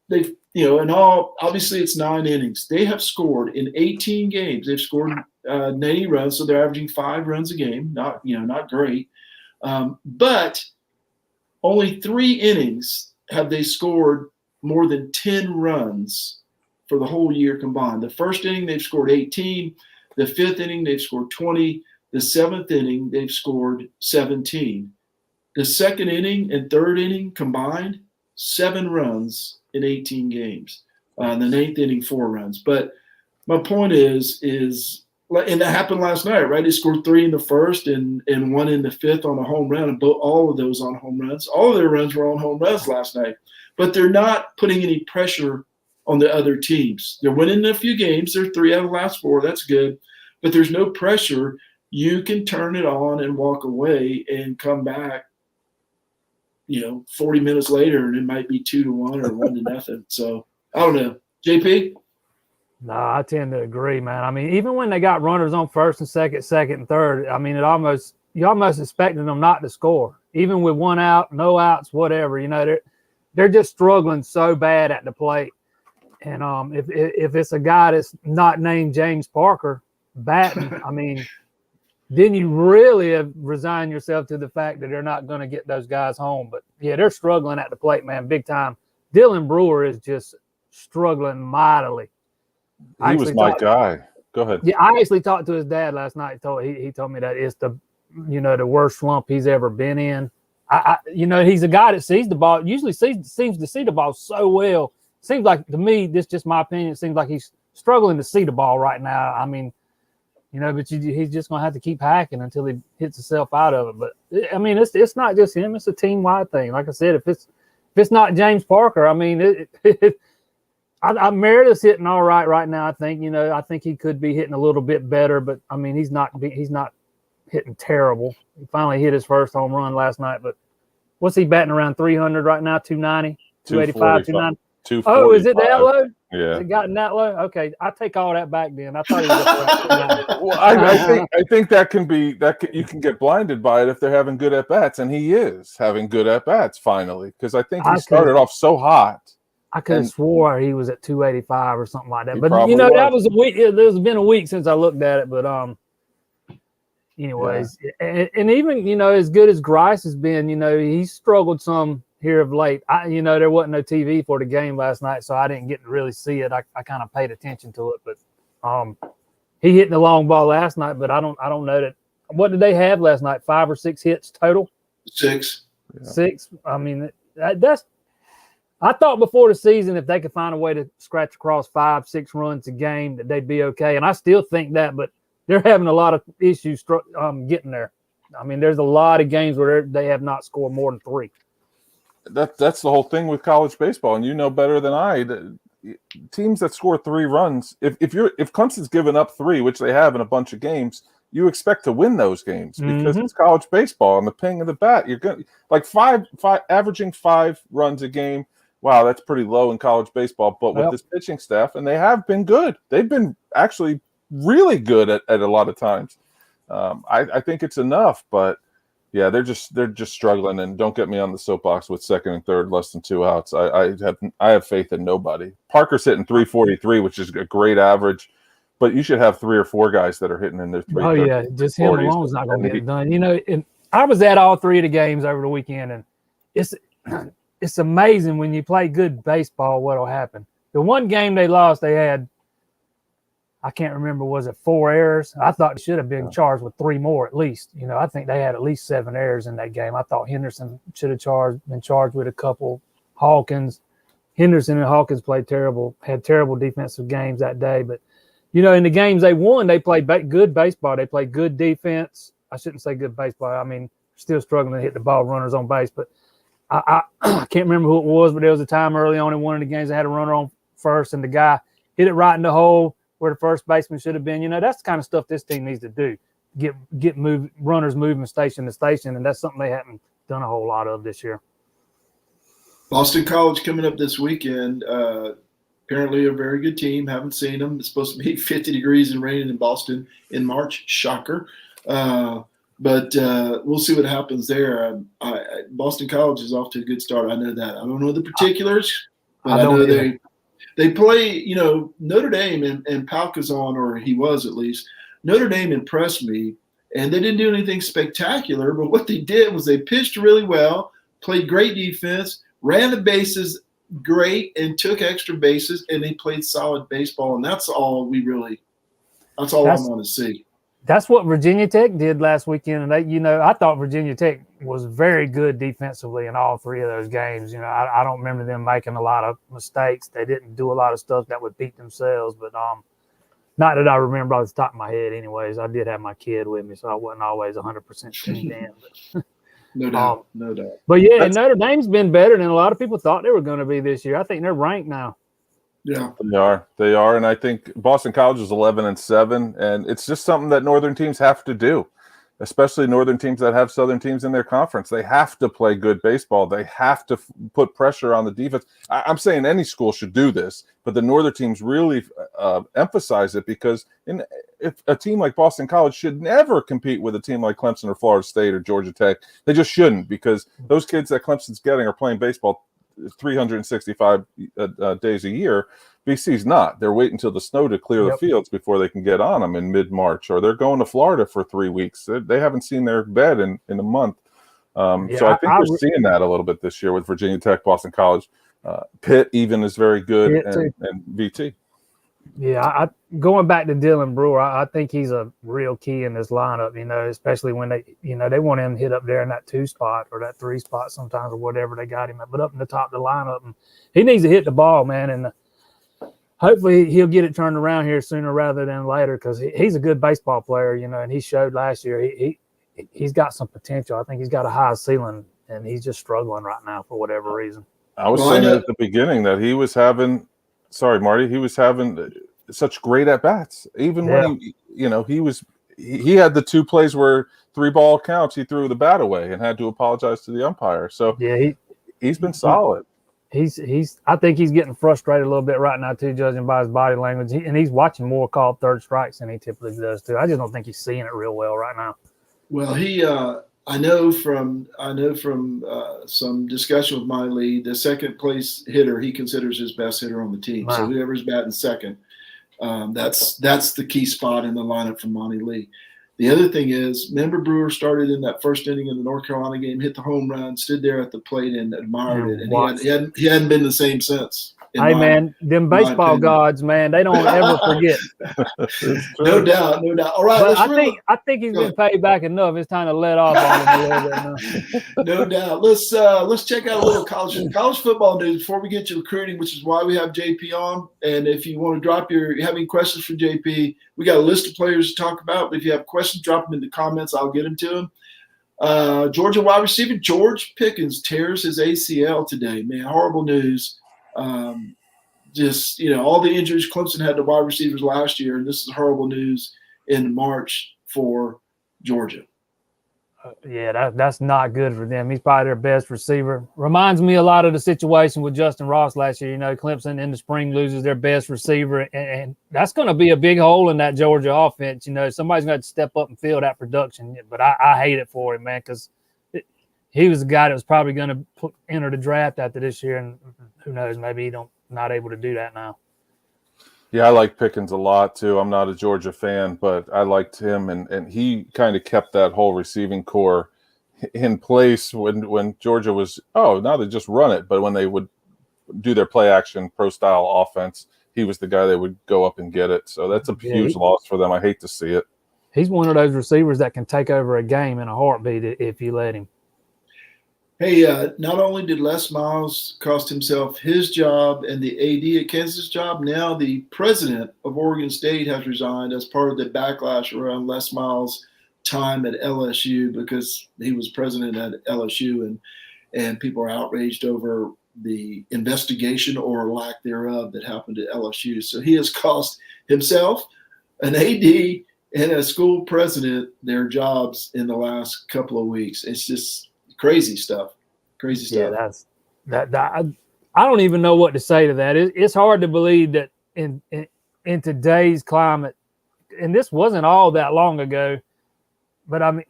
They've, you know, in all, obviously it's 9 innings. They have scored in 18 games. They've scored 90 runs, so they're averaging 5 runs a game. Not great. But only 3 innings have they scored more than 10 runs for the whole year combined. The first inning, they've scored 18. The 5th inning, they've scored 20. The 7th inning, they've scored 17. The 2nd inning and 3rd inning combined, 7 runs in 18 games. The 9th inning, 4 runs. But my point is, and that happened last night, right? They scored 3 in the first and 1 in the 5th on a home run, and all of those on home runs. All of their runs were on home runs last night. But they're not putting any pressure on the other teams. They're winning a few games. They're 3 out of the last 4. That's good. But there's no pressure. You can turn it on and walk away and come back, 40 minutes later, and it might be 2-1 or 1-0. So I don't know. JP? No, I tend to agree, man. I mean, even when they got runners on first and second and third, I mean, you almost expected them not to score, even with 1 out, no outs, whatever. They're just struggling so bad at the plate. And if it's a guy that's not named James Parker batting, I mean, then you really have resigned yourself to the fact that they're not going to get those guys home. But yeah, they're struggling at the plate, man, big time. Dylan Brewer is just struggling mightily. He was my guy. Go ahead. Yeah, I actually talked to his dad last night. He told me that it's the worst slump he's ever been in. He's a guy that sees the ball. Usually seems to see the ball so well. Seems like, to me, this is just my opinion, it seems like he's struggling to see the ball right now. I mean, but he's just going to have to keep hacking until he hits himself out of it. But I mean, it's not just him; it's a team-wide thing. Like I said, if it's not James Parker, I mean, Meredith's hitting all right now. I think he could be hitting a little bit better, but I mean, he's not hitting terrible. He finally hit his first home run last night, but what's he batting around 300 right now? 290, 285, 290. Oh, is it that low? Yeah. Has it gotten that low? Okay, I take all that back then. I thought he was up Well, I think you can get blinded by it if they're having good at bats, and he is having good at bats finally, because I think he started off so hot. I could have swore he was at 285 or something like that. But that was a week. There's been a week since I looked at it. But anyways, yeah. And even as good as Grice has been, he's struggled some here of late. There wasn't no TV for the game last night, so I didn't get to really see it. I kind of paid attention to it, but he hit the long ball last night. But I don't know that. What did they have last night? 5 or 6 hits total? 6. Yeah. 6. I mean, that's. I thought before the season, if they could find a way to scratch across 5, 6 runs a game, that they'd be okay. And I still think that, but they're having a lot of issues getting there. I mean, there's a lot of games where they have not scored more than 3. That's the whole thing with college baseball, and you know better than I. Teams that score 3 runs, if Clemson's given up 3, which they have in a bunch of games, you expect to win those games because it's college baseball and the ping of the bat. You're going like five averaging 5 runs a game. Wow, that's pretty low in college baseball. But with this pitching staff, and they have been good. They've been actually really good at a lot of times. I think it's enough, but yeah, they're just struggling. And don't get me on the soapbox with 2nd and 3rd, less than 2 outs. I have faith in nobody. Parker's hitting 343, which is a great average, but you should have 3 or 4 guys that are hitting in their 330s. Oh yeah, just him alone is not going to get it done. And I was at all 3 of the games over the weekend, and it's amazing when you play good baseball what'll happen. The one game they lost, they had, I can't remember, was it 4 errors? I thought they should have been charged with 3 more at least. I think they had at least 7 errors in that game. I thought Henderson should have been charged with a couple. Henderson and Hawkins had terrible defensive games that day. But, in the games they won, they played good baseball. They played good defense. I shouldn't say good baseball. I mean, still struggling to hit the ball, runners on base. But I can't remember who it was, but there was a time early on in one of the games they had a runner on first, and the guy hit it right in the hole where the first baseman should have been. That's the kind of stuff this team needs to do. Get runners moving station to station, and that's something they haven't done a whole lot of this year. Boston College coming up this weekend. Apparently a very good team. Haven't seen them. It's supposed to be 50 degrees and raining in Boston in March. Shocker. But we'll see what happens there. Boston College is off to a good start. I know that. I don't know the particulars, but I know they play, Notre Dame and Palka's on, or he was at least. Notre Dame impressed me, and they didn't do anything spectacular, but what they did was they pitched really well, played great defense, ran the bases great, and took extra bases, and they played solid baseball, and that's all I want to see. That's what Virginia Tech did last weekend, and I thought Virginia Tech was very good defensively in all three of those games. I don't remember them making a lot of mistakes. They didn't do a lot of stuff that would beat themselves, but not that I remember off the top of my head. Anyways, I did have my kid with me, so I wasn't always 100% tuned in. But, no doubt. But yeah, Notre Dame's been better than a lot of people thought they were going to be this year. I think they're ranked now. Yeah, they are, and I think Boston College is 11-7, and it's just something that Northern teams have to do, especially Northern teams that have Southern teams in their conference. They have to play good baseball. They have to put pressure on the defense. I'm saying any school should do this, but the Northern teams really emphasize it because if a team like Boston College should never compete with a team like Clemson or Florida State or Georgia Tech. They just shouldn't, because those kids that Clemson's getting are playing baseball 365 days a year. BC's not. They're waiting until the snow to clear the fields before they can get on them in mid-March, or they're going to Florida for 3 weeks. They haven't seen their bed in a month. So I think we're seeing that a little bit this year with Virginia Tech, Boston College. Pitt even is very good, and VT. Yeah, going back to Dylan Brewer, I think he's a real key in this lineup, especially when they want him hit up there in that 2 spot or that 3 spot sometimes, or whatever they got him at, but up in the top of the lineup. And he needs to hit the ball, man, and hopefully he'll get it turned around here sooner rather than later, because he's a good baseball player, and he showed last year he's got some potential. I think he's got a high ceiling, and he's just struggling right now for whatever reason. I was saying at the beginning that he was having – sorry, Marty. He was having such great at bats. Even when he had the 2 plays where 3-ball counts, he threw the bat away and had to apologize to the umpire. So yeah, he's been solid. I think he's getting frustrated a little bit right now too, judging by his body language. And he's watching more called third strikes than he typically does too. I just don't think he's seeing it real well right now. Well, I know from some discussion with my lead, the second place hitter he considers his best hitter on the team. Wow. So whoever's batting second, that's the key spot in the lineup for Monty Lee. The other thing is, remember Brewer started in that first inning in the North Carolina game, hit the home run, stood there at the plate and admired it, and he hadn't been the same since. Man, them baseball gods, man, they don't ever forget. No doubt. All right, but I think he's been paid back enough. It's time to let off on him a little bit now. No doubt. Let's check out a little college football news before we get to recruiting, which is why we have JP on. And if you want to have any questions for JP, we got a list of players to talk about. But if you have questions, drop them in the comments. I'll get them to them. Georgia wide receiver George Pickens tears his ACL today. Man, horrible news. All the injuries Clemson had to wide receivers last year, and this is horrible news in March for Georgia. That's not good for them. He's probably their best receiver. Reminds me a lot of the situation with Justin Ross last year. Clemson in the spring loses their best receiver, and that's going to be a big hole in that Georgia offense. Somebody's going to have to step up and fill that production. But I hate it for him, man, because he was a guy that was probably going to enter the draft after this year, and who knows, maybe he's not able to do that now. Yeah, I like Pickens a lot too. I'm not a Georgia fan, but I liked him, and he kind of kept that whole receiving core in place when Georgia was, now they just run it. But when they would do their play action, pro style offense, he was the guy that would go up and get it. So that's a huge loss for them. I hate to see it. He's one of those receivers that can take over a game in a heartbeat if you let him. Hey, not only did Les Miles cost himself his job and the AD at Kansas job, now the president of Oregon State has resigned as part of the backlash around Les Miles' time at LSU, because he was president at LSU, and people are outraged over the investigation or lack thereof that happened at LSU. So he has cost himself, an AD, and a school president their jobs in the last couple of weeks. It's just crazy stuff. Yeah, I don't even know what to say to that. It's hard to believe that in today's climate, and this wasn't all that long ago, but I mean,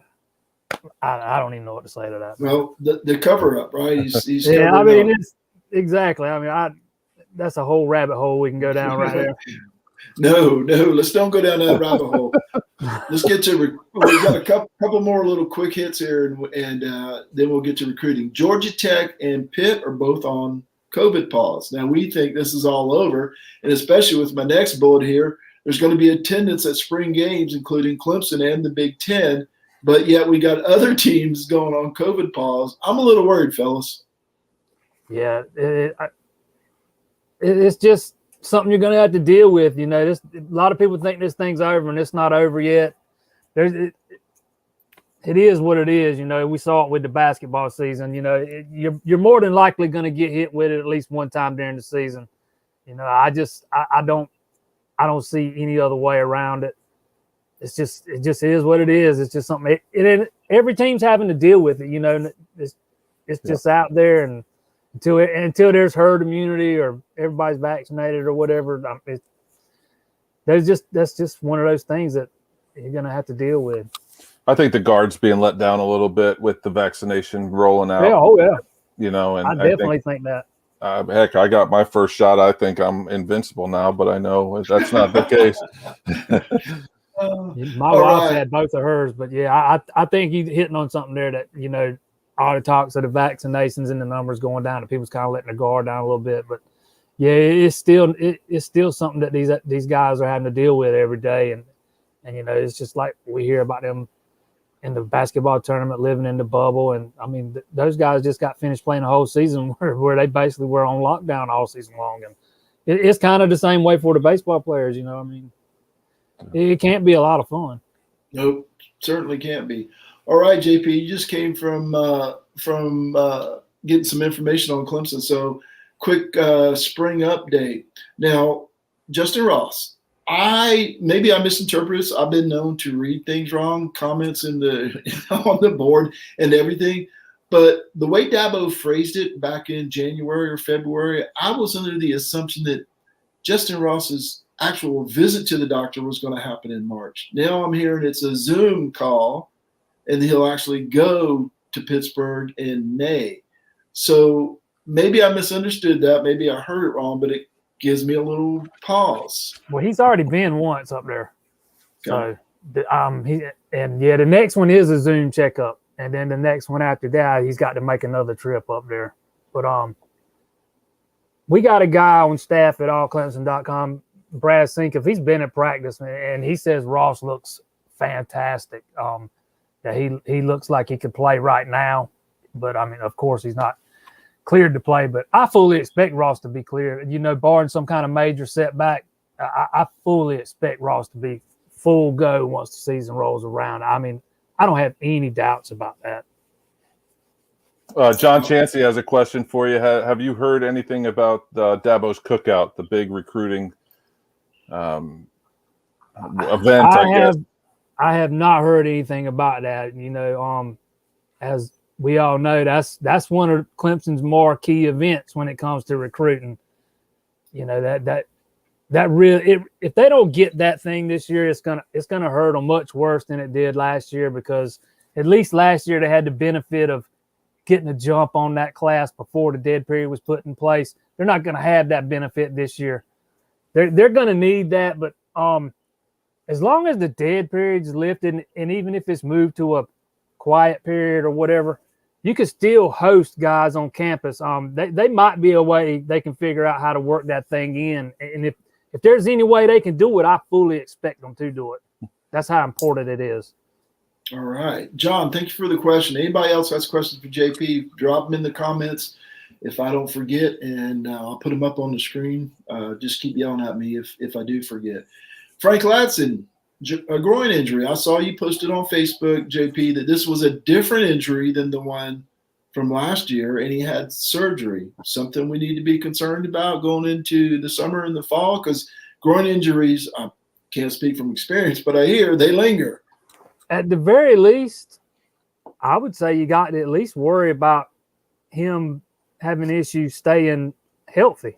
I don't even know what to say to that. Well, the cover up, right? He's yeah, I covering mean, up. it's exactly. I mean, that's a whole rabbit hole we can go down right there. No, let's don't go down that rabbit hole. Let's get to we've got a couple more little quick hits here, and then we'll get to recruiting. Georgia Tech and Pitt are both on COVID pause. Now we think this is all over, and especially with my next bullet here, there's going to be attendance at spring games, including Clemson and the Big Ten. But yet we got other teams going on COVID pause. I'm a little worried, fellas. Yeah, it's just something you're going to have to deal with. You know, a lot of people think this thing's over, and it's not over yet. It is what it is. You know, we saw it with the basketball season. You know, you're more than likely going to get hit with it at least one time during the season. You know, I don't see any other way around it. It just is what it is. It's just something. Every team's having to deal with it. You know, it's just out there, and until there's herd immunity or everybody's vaccinated or whatever, that's just one of those things that you're going to have to deal with. I think the guard's being let down a little bit with the vaccination rolling out. Yeah, oh yeah. You know, and I definitely think that. Heck, I got my first shot. I think I'm invincible now, but I know that's not the case. My wife had both of hers, but yeah, I think he's hitting on something there that, you know, all the talks of the vaccinations and the numbers going down, and people's kind of letting their guard down a little bit. But yeah, it's still something that these guys are having to deal with every day, and you know, it's just like we hear about them in the basketball tournament living in the bubble, and I mean those guys just got finished playing a whole season where they basically were on lockdown all season long, and it's kind of the same way for the baseball players. You know, I mean, it can't be a lot of fun. Nope, certainly can't be. All right, JP, you just came from getting some information on Clemson. So, quick spring update. Now, Justin Ross, maybe I misinterpreted this. I've been known to read things wrong, comments on the board and everything. But the way Dabo phrased it back in January or February, I was under the assumption that Justin Ross's actual visit to the doctor was going to happen in March. Now I'm hearing it's a Zoom call, and he'll actually go to Pittsburgh in May. So maybe I misunderstood that. Maybe I heard it wrong, but it gives me a little pause. Well, he's already been once up there. Okay. So, the next one is a Zoom checkup. And then the next one after that, he's got to make another trip up there. But we got a guy on staff at allclemson.com, Brad Sinkoff. He's been at practice, and he says Ross looks fantastic. That he looks like he could play right now, but I mean, of course, he's not cleared to play. But I fully expect Ross to be clear. You know, barring some kind of major setback, I fully expect Ross to be full go once the season rolls around. I mean, I don't have any doubts about that. John Chansey has a question for you. Have you heard anything about Dabo's Cookout, the big recruiting event? I guess. I have not heard anything about that. You know, as we all know, that's one of Clemson's marquee events when it comes to recruiting. You know, that really, if they don't get that thing this year, it's gonna hurt them much worse than it did last year, because at least last year they had the benefit of getting a jump on that class before the dead period was put in place. They're not going to have that benefit this year. They're going to need that, but as long as the dead period is lifted, and even if it's moved to a quiet period or whatever, you can still host guys on campus. They might be a way they can figure out how to work that thing in. And if there's any way they can do it, I fully expect them to do it. That's how important it is. All right. John, thank you for the question. Anybody else has questions for JP, drop them in the comments if I don't forget, and I'll put them up on the screen. Just keep yelling at me if I do forget. Frank Ladson, a groin injury. I saw you posted on Facebook, JP, that this was a different injury than the one from last year, and he had surgery. Something we need to be concerned about going into the summer and the fall, because groin injuries, I can't speak from experience, but I hear they linger. At the very least, I would say you got to at least worry about him having issues staying healthy.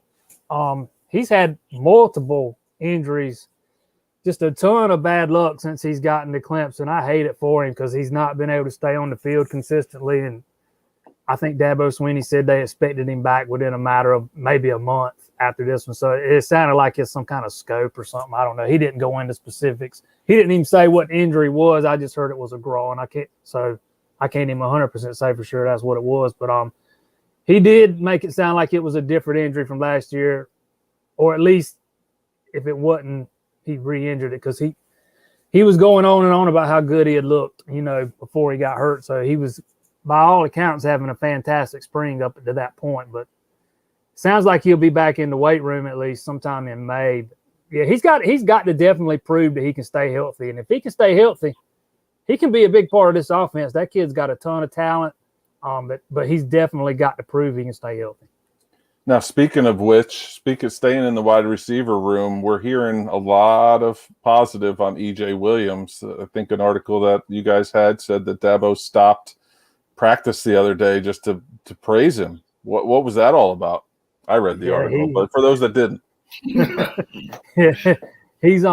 He's had multiple injuries, just a ton of bad luck since he's gotten to Clemson. I hate it for him because he's not been able to stay on the field consistently. And I think Dabo Swinney said they expected him back within a matter of maybe a month after this one. So it sounded like it's some kind of scope or something. I don't know. He didn't go into specifics. He didn't even say what injury was. I just heard it was a groin, and I can't even 100% say for sure that's what it was. But he did make it sound like it was a different injury from last year, or at least if it wasn't, he re-injured it because he was going on and on about how good he had looked, before he got hurt. So he was, by all accounts, having a fantastic spring up to that point. But sounds like he'll be back in the weight room at least sometime in May. But yeah, he's got to definitely prove that he can stay healthy. And if he can stay healthy, he can be a big part of this offense. That kid's got a ton of talent, but he's definitely got to prove he can stay healthy. Now, speaking of staying in the wide receiver room, we're hearing a lot of positive on EJ Williams. I think an article that you guys had said that Dabo stopped practice the other day just to praise him. What was that all about? I read the article, but for those that didn't. He's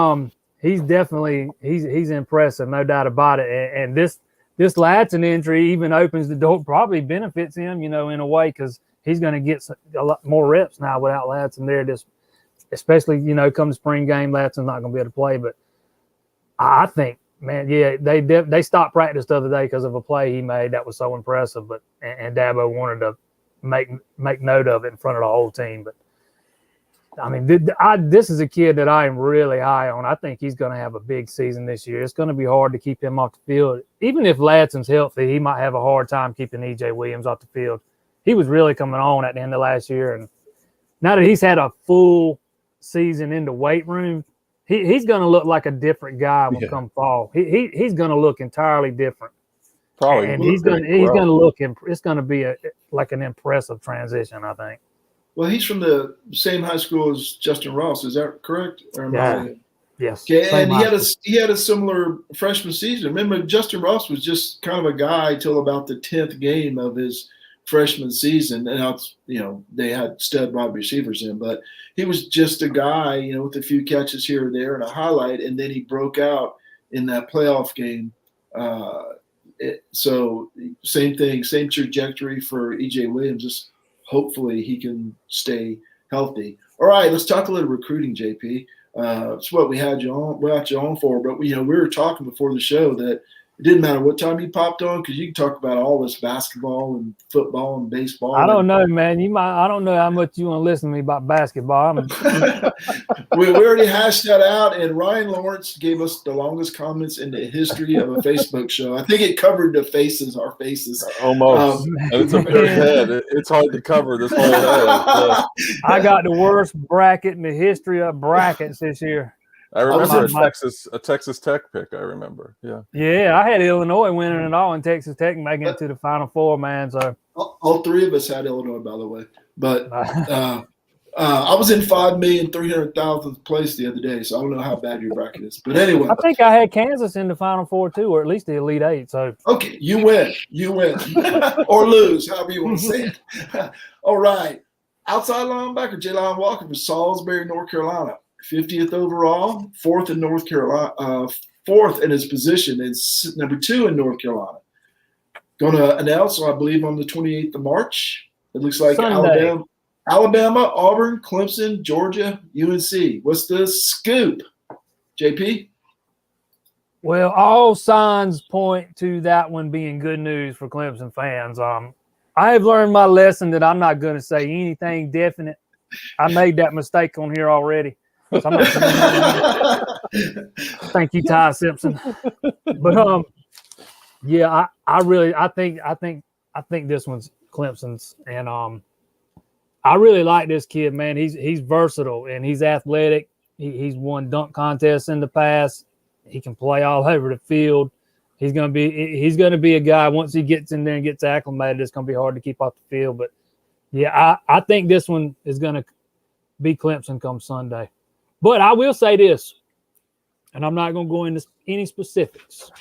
definitely impressive, no doubt about it. And this Latson injury even opens the door, probably benefits him, in a way, because he's going to get a lot more reps now without Latson there. Just especially, come spring game, Latson's not going to be able to play. But I think, man, yeah, they stopped practice the other day because of a play he made that was so impressive. But and Dabo wanted to make note of it in front of the whole team. But I mean, this is a kid that I am really high on. I think he's going to have a big season this year. It's going to be hard to keep him off the field. Even if Latson's healthy, he might have a hard time keeping EJ Williams off the field. He was really coming on at the end of last year. And now that he's had a full season in the weight room, he's going to look like a different guy when come fall. He's going to look entirely different. Probably. And he's going to look – it's going to be like an impressive transition, I think. Well, he's from the same high school as Justin Ross. Is that correct? Yes. Okay, and he had a similar freshman season. Remember, Justin Ross was just kind of a guy till about the 10th game of his freshman season, and they had stud wide receivers in, but he was just a guy, with a few catches here or there and a highlight, and then he broke out in that playoff game. So same thing, same trajectory for EJ Williams. Just hopefully he can stay healthy. All right, let's talk a little recruiting, JP. It's what we had you on for, but we were talking before the show that it didn't matter what time you popped on because you can talk about all this basketball and football and baseball. I don't know, man. I don't know how much you want to listen to me about basketball. We already hashed that out, and Ryan Lawrence gave us the longest comments in the history of a Facebook show. I think it covered our faces. Almost. And it's a big head. It's hard to cover this whole head. I got the worst bracket in the history of brackets this year. I remember a Texas Tech pick. I remember, yeah. I had Illinois winning it all, and Texas Tech making it to the Final Four, man. So all three of us had Illinois, by the way. But I was in 5,300,000th place the other day, so I don't know how bad your bracket is. But anyway, I think I had Kansas in the Final Four too, or at least the Elite Eight. So okay, you win, or lose, however you want to say it. All right, outside linebacker Jalon Walker from Salisbury, North Carolina. 50th overall, fourth in North Carolina, fourth in his position, and number 2 in North Carolina. Going to announce, I believe, on the 28th of March. It looks like Sunday. Alabama, Auburn, Clemson, Georgia, UNC. What's the scoop, JP? Well, all signs point to that one being good news for Clemson fans. I have learned my lesson that I'm not going to say anything definite. I made that mistake on here already. So I'm not Thank you, Ty Simpson. But I think this one's Clemson's, and I really like this kid, man. He's versatile and he's athletic. He's won dunk contests in the past. He can play all over the field. He's gonna be a guy once he gets in there and gets acclimated. It's gonna be hard to keep off the field, but yeah, I think this one is gonna be Clemson come Sunday. But I will say this, and I'm not going to go into any specifics.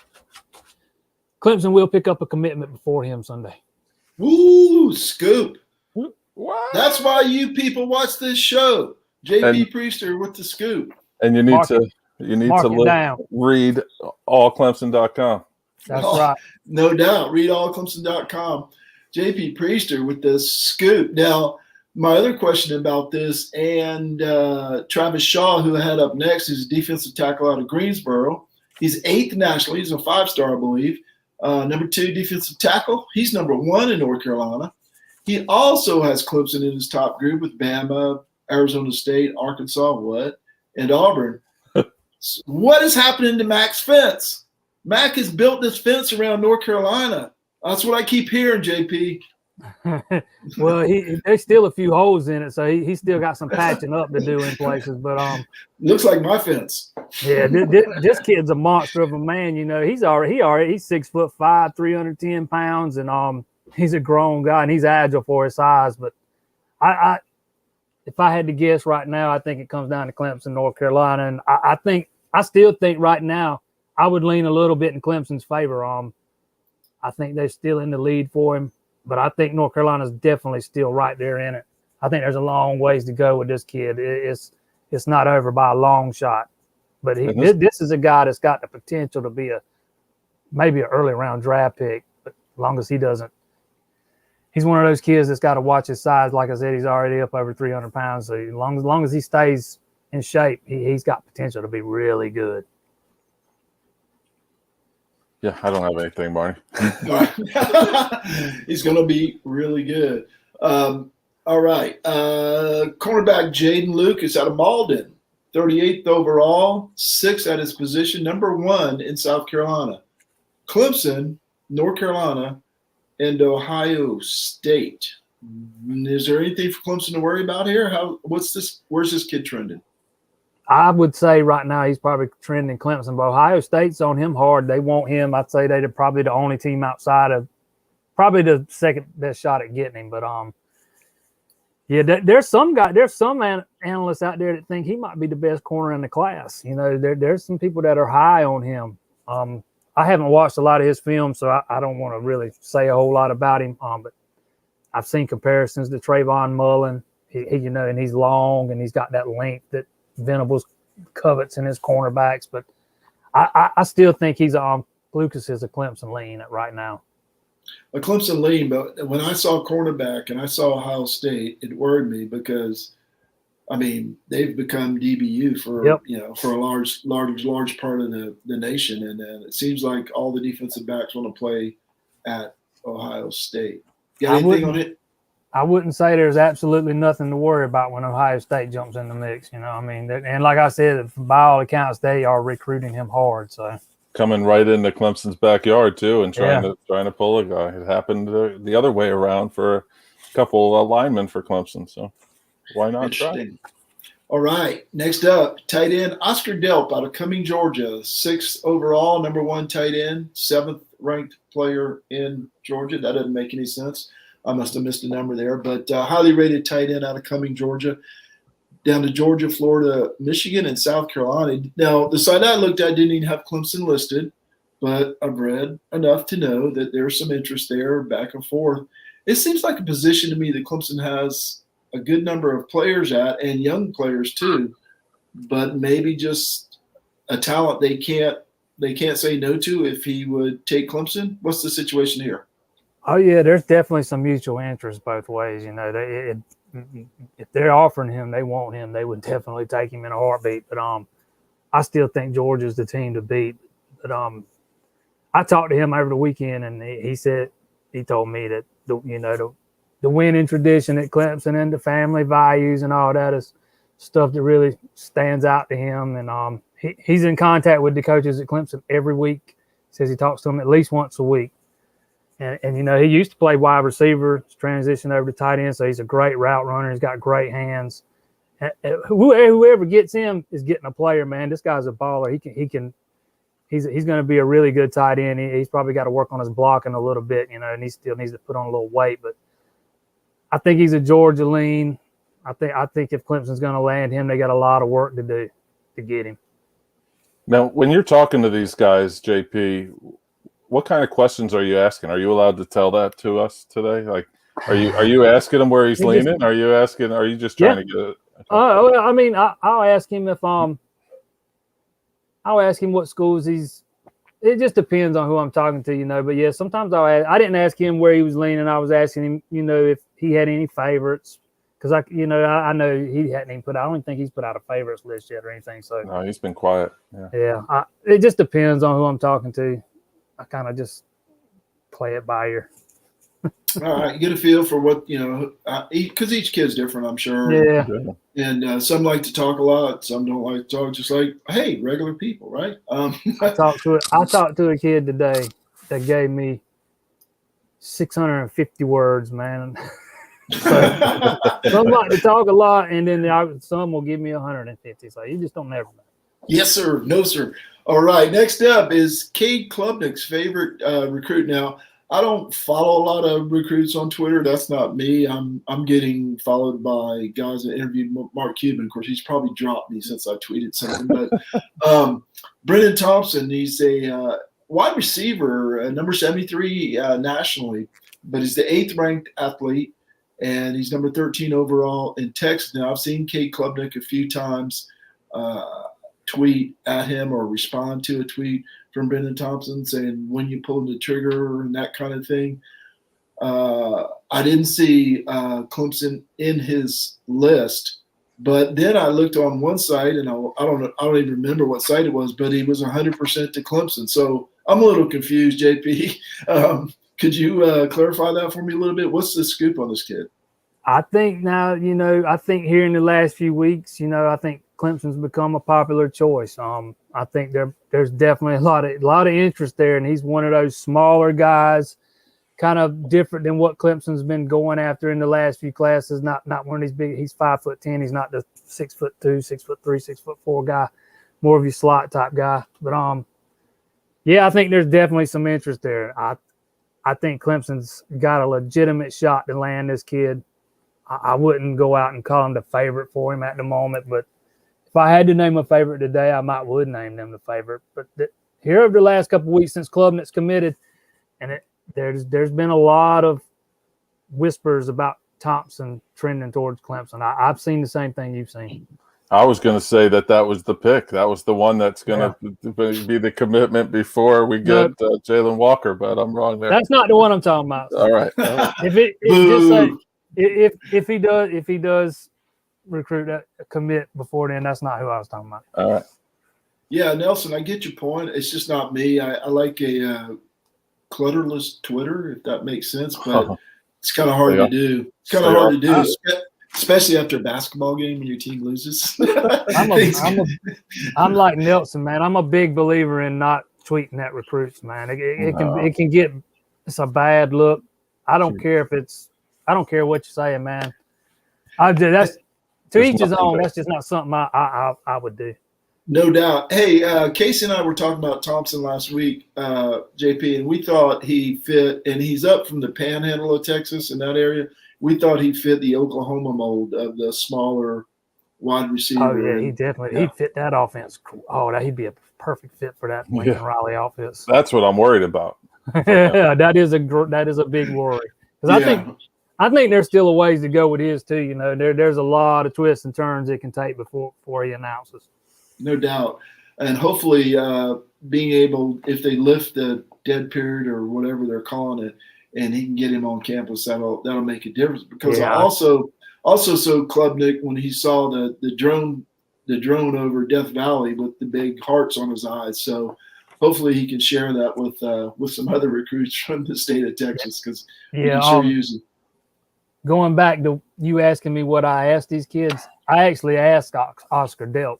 Clemson will pick up a commitment before him Sunday. Ooh, scoop. why you people watch this show. JP Priester with the scoop. And you need to read allclemson.com. That's right. No doubt. Read allclemson.com. JP Priester with the scoop. Now, my other question about this, and Travis Shaw, who I had up next, is a defensive tackle out of Greensboro. He's 8th nationally. He's a 5-star, I believe. Number 2 defensive tackle. He's number 1 in North Carolina. He also has Clemson in his top group with Bama, Arizona State, Arkansas, and Auburn. What is happening to Mac's fence? Mac has built this fence around North Carolina. That's what I keep hearing, JP. Well, there's still a few holes in it, so he still got some patching up to do in places. But looks like my fence. Yeah, this kid's a monster of a man. You know, he's 6'5", 310 pounds, and he's a grown guy and he's agile for his size. But I if I had to guess right now, I think it comes down to Clemson, North Carolina, and I still think right now I would lean a little bit in Clemson's favor. I think they're still in the lead for him. But I think North Carolina's definitely still right there in it. I think there's a long ways to go with this kid. It's not over by a long shot. But this is a guy that's got the potential to be maybe an early round draft pick. But as long as he doesn't, he's one of those kids that's got to watch his size. Like I said, he's already up over 300 pounds. So as long as he stays in shape, he's got potential to be really good. Yeah, I don't have anything, Barney. He's going to be really good. All right. Cornerback Jaden Lucas out of Malden, 38th overall, 6th at his position, number 1 in South Carolina. Clemson, North Carolina, and Ohio State. Is there anything for Clemson to worry about here? Where's this kid trending? I would say right now he's probably trending Clemson, but Ohio State's on him hard. They want him. I'd say they're probably the only team outside of probably the second best shot at getting him. But yeah, there's some analysts out there that think he might be the best corner in the class. You know, there's some people that are high on him. I haven't watched a lot of his film, so I don't want to really say a whole lot about him. But I've seen comparisons to Trayvon Mullen. And he's long and he's got that length that Venables covets in his cornerbacks, but I still think Lucas is a Clemson lean right now. A Clemson lean, but when I saw cornerback and I saw Ohio State, it worried me because, I mean, they've become DBU for a large part of the nation, and it seems like all the defensive backs want to play at Ohio State. Got anything on it? I wouldn't say there's absolutely nothing to worry about when Ohio State jumps in the mix. You know, I mean, and like I said, by all accounts, they are recruiting him hard. So coming right into Clemson's backyard too, and trying to pull a guy. It happened the other way around for a couple of linemen for Clemson. So why not try? All right, next up, tight end Oscar Delp out of Cumming, Georgia, 6th overall, number 1 tight end, 7th ranked player in Georgia. That doesn't make any sense. I must have missed a number there, but highly rated tight end out of Cumming, Georgia, down to Georgia, Florida, Michigan, and South Carolina. Now, the site I looked at didn't even have Clemson listed, but I've read enough to know that there's some interest there back and forth. It seems like a position to me that Clemson has a good number of players at, and young players too, but maybe just a talent they can't say no to if he would take Clemson. What's the situation here? Oh yeah, there's definitely some mutual interest both ways. You know, if they're offering him, they want him, they would definitely take him in a heartbeat. But I still think Georgia's the team to beat. But I talked to him over the weekend, and he told me that the winning tradition at Clemson and the family values and all that is stuff that really stands out to him. And he's in contact with the coaches at Clemson every week. Says he talks to them at least once a week. And he used to play wide receiver, transitioned over to tight end, so he's a great route runner. He's got great hands. And whoever gets him is getting a player, man. This guy's a baller. He's going to be a really good tight end. He's probably got to work on his blocking a little bit, and he still needs to put on a little weight. But I think he's a Georgia lean. I think if Clemson's going to land him, they got a lot of work to do to get him. Now, when you're talking to these guys, JP, what kind of questions are you asking? Are you allowed to tell that to us today? Like, Are you asking him where he's He leaning? Are you just trying to get it? Okay. I mean, I'll ask him I'll ask him what schools he's. It just depends on who I'm talking to, But yeah, sometimes I didn't ask him where he was leaning. I was asking him, if he had any favorites, because I know he hadn't even I don't even think he's put out a favorites list yet or anything. So No, he's been quiet. Yeah. It just depends on who I'm talking to. I kind of just play it by ear. All right, you get a feel for what because each kid's different, I'm sure. Yeah. And some like to talk a lot, some don't like to talk. Just like, hey, regular people, right? I talked to a kid today that gave me 650 words, man. So, some like to talk a lot, and then some will give me 150. So you just don't never know. Yes, sir. No, sir. All right. Next up is Cade Klubnik's favorite recruit. Now, I don't follow a lot of recruits on Twitter. That's not me. I'm getting followed by guys that interviewed Mark Cuban. Of course, he's probably dropped me since I tweeted something. But Brendan Thompson, he's a wide receiver, number 73 nationally, but he's the 8th ranked athlete, and he's number 13 overall in Texas. Now, I've seen Cade Klubnik a few times tweet at him or respond to a tweet from Brendan Thompson saying when you pull the trigger and that kind of thing. I didn't see Clemson in his list, but then I looked on one site and I don't even remember what site it was, but he was 100% to Clemson. So I'm a little confused, JP. Could you clarify that for me a little bit? What's the scoop on this kid? I think now, I think here in the last few weeks, I think Clemson's become a popular choice. I think there's definitely a lot of interest there, and he's one of those smaller guys, kind of different than what Clemson's been going after in the last few classes. Not one of these big. He's 5'10". He's not the 6'2", 6'3", 6'4" guy, more of your slot type guy. But yeah, I think there's definitely some interest there. I think Clemson's got a legitimate shot to land this kid. I wouldn't go out and call him the favorite for him at the moment, but if I had to name a favorite today, I would name them the favorite. But here over the last couple of weeks since Klubnik's committed, and there's been a lot of whispers about Thompson trending towards Clemson. I've seen the same thing you've seen. I was going to say that was the pick. That was the one that's going to be the commitment before we get Jalen Walker, but I'm wrong there. That's not the one I'm talking about. All right. If he does recruit commit before then, that's not who I was talking about. All right. Yeah, Nelson, I get your point. It's just not me. I like a clutterless Twitter, if that makes sense, but it's kind of hard to do. It's kind of hard to do, especially after a basketball game when your team loses. I'm like Nelson, man. I'm a big believer in not tweeting at recruits, man. It can get it's a bad look. I don't care what you're saying, man. That's to each his own. That's just not something I would do. No doubt. Hey, Casey and I were talking about Thompson last week, JP, and we thought he fit, and he's up from the panhandle of Texas in that area. We thought he fit the Oklahoma mold of the smaller wide receiver. Oh, yeah, he definitely he'd fit that offense. Oh, he'd be a perfect fit for that Lincoln Riley offense. That's what I'm worried about. Yeah, that is a big worry. Because I think there's still a ways to go with his too. There's a lot of twists and turns it can take before he announces. No doubt. And hopefully being able, if they lift the dead period or whatever they're calling it, and he can get him on campus, that'll make a difference. Because I also saw Klubnik when he saw the drone over Death Valley with the big hearts on his eyes. So hopefully he can share that with some other recruits from the state of Texas, because we can sure use it. Going back to you asking me what I asked these kids, I actually asked Oscar Delp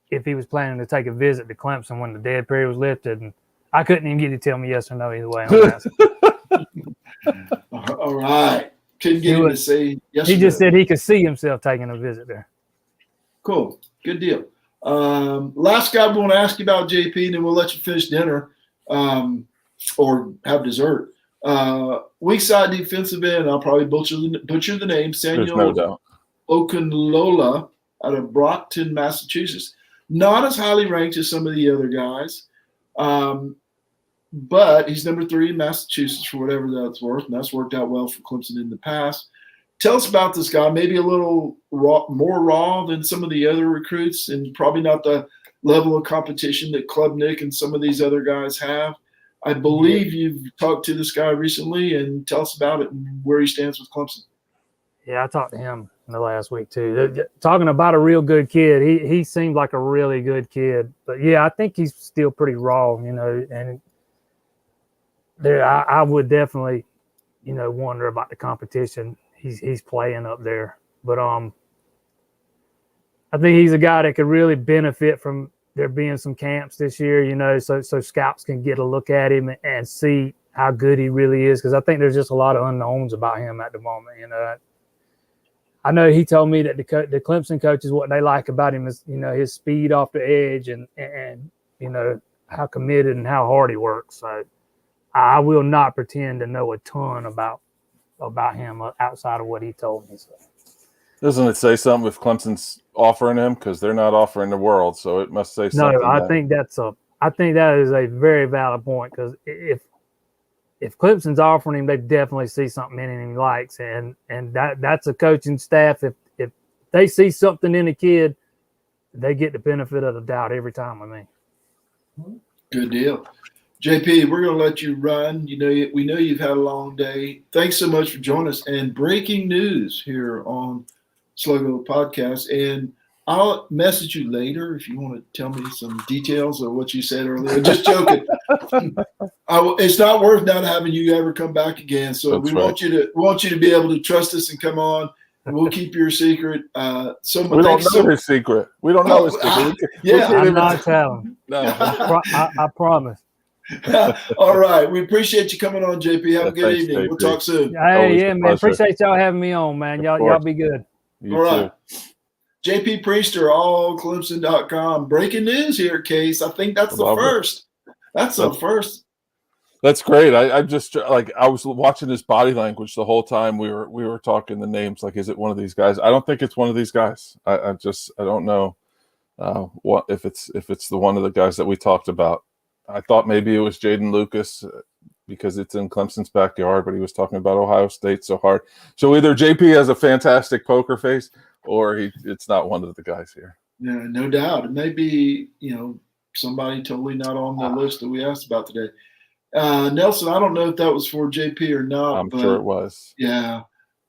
if he was planning to take a visit to Clemson when the dead period was lifted, and I couldn't even get to tell me yes or no either way. All right. Couldn't get him to say yes. He just said he could see himself taking a visit there. Cool. Good deal. Last guy we want to ask you about, JP, and then we'll let you finish dinner or have dessert. Weak side defensive end, I'll probably butcher the name, Samuel Okunlola out of Brockton, Massachusetts. Not as highly ranked as some of the other guys. but he's number 3 in Massachusetts for whatever that's worth, and that's worked out well for Clemson in the past. Tell us about this guy, maybe a little more raw than some of the other recruits, and probably not the level of competition that Klubnik and some of these other guys have. I believe you've talked to this guy recently, and tell us about it and where he stands with Clemson. Yeah, I talked to him in the last week too. Talking about a real good kid. He seemed like a really good kid. But yeah, I think he's still pretty raw, and I would definitely, wonder about the competition he's playing up there. But I think he's a guy that could really benefit from there being some camps this year, so scouts can get a look at him and see how good he really is. Because I think there's just a lot of unknowns about him at the moment. I know he told me that the Clemson coaches, what they like about him is, his speed off the edge and how committed and how hard he works. So I will not pretend to know a ton about him outside of what he told me. So. Doesn't it say something if Clemson's offering him? Because they're not offering the world, so it must say something. No, I think that is a very valid point, because if Clemson's offering him, they definitely see something in him he likes, and that's a coaching staff. If they see something in a kid, they get the benefit of the doubt every time with me. Good deal. JP, we're going to let you run. We know you've had a long day. Thanks so much for joining us. And breaking news here on Sluggo Podcast. And I'll message you later if you want to tell me some details of what you said earlier. Just joking. It's not worth not having you ever come back again. So That's we right. want you to be able to trust us and come on. And we'll keep your secret. We don't know his secret. We don't know his secret. I'm not telling. No. I promise. All right. We appreciate you coming on, JP. Have a good evening. JP. We'll talk soon. Hey, yeah, man. Pleasure. Appreciate y'all having me on, man. Y'all be good. You All right. too. JP Priester, allclemson.com. Breaking news here, Case. I think that's the first. That's the first. That's great. I just I was watching his body language the whole time we were talking the names. Like, is it one of these guys? I don't think it's one of these guys. I don't know what if it's the one of the guys that we talked about. I thought maybe it was Jaden Lucas because it's in Clemson's backyard, but he was talking about Ohio State so hard. So either JP has a fantastic poker face or it's not one of the guys here. Yeah, no doubt. It may be, somebody totally not on the list that we asked about today. Nelson, I don't know if that was for JP or not. I'm sure it was. Yeah.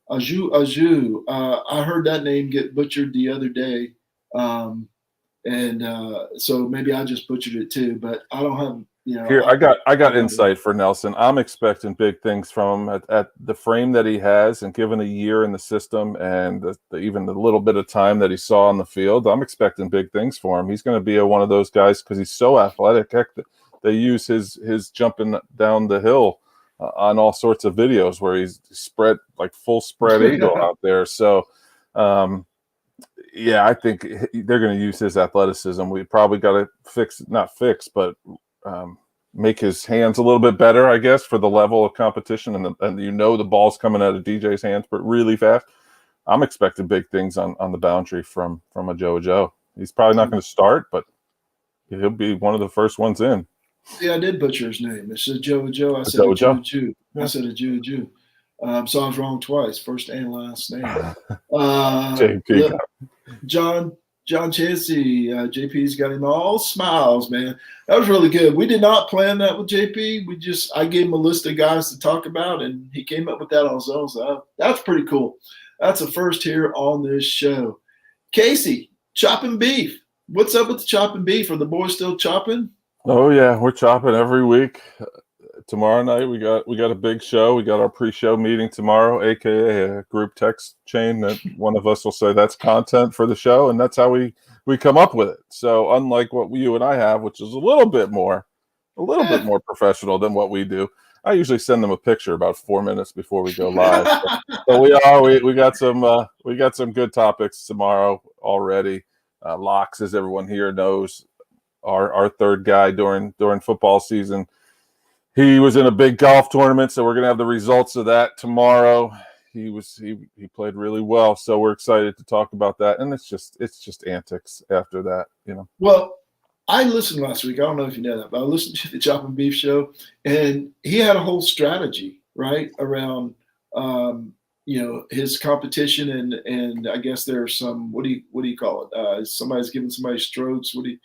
Aju. I heard that name get butchered the other day. So maybe I just butchered it too, but I don't have, Here, I got insight for Nelson. I'm expecting big things from him at the frame that he has, and given a year in the system and even the little bit of time that he saw on the field, I'm expecting big things for him. He's going to be one of those guys because he's so athletic. Heck, they use his jumping down the hill on all sorts of videos where he's spread like full spread eagle out there. So, yeah, I think they're going to use his athleticism. We probably got to make his hands a little bit better, I guess, for the level of competition. And the ball's coming out of DJ's hands, but really fast. I'm expecting big things on the boundary from a Joe. He's probably not going to start, but he'll be one of the first ones in. Yeah, I did butcher his name. It said Joe. I said Joe. I said a Jew. So I was wrong twice, first and last name. JP. John Chansey, JP's got him all smiles, man. That was really good. We did not plan that with JP. I gave him a list of guys to talk about, and he came up with that on his own. So that's pretty cool. That's a first here on this show. Casey, chopping beef. What's up with the chopping beef? Are the boys still chopping? Oh yeah, we're chopping every week. Tomorrow night we got a big show. We got our pre-show meeting tomorrow, aka a group text chain that one of us will say that's content for the show, and that's how we come up with it. So unlike what you and I have, which is a little bit more professional than what we do, I usually send them a picture about 4 minutes before we go live. So we got some good topics tomorrow already. Locks, as everyone here knows, our third guy during football season. He was in a big golf tournament, so we're gonna have the results of that tomorrow. He played really well, so we're excited to talk about that. And it's just antics after that, Well, I listened last week. I don't know if you know that, but I listened to the Chop and Beef show, and he had a whole strategy, right, around his competition, and I guess there's some what do you call it? Somebody's giving somebody strokes. What is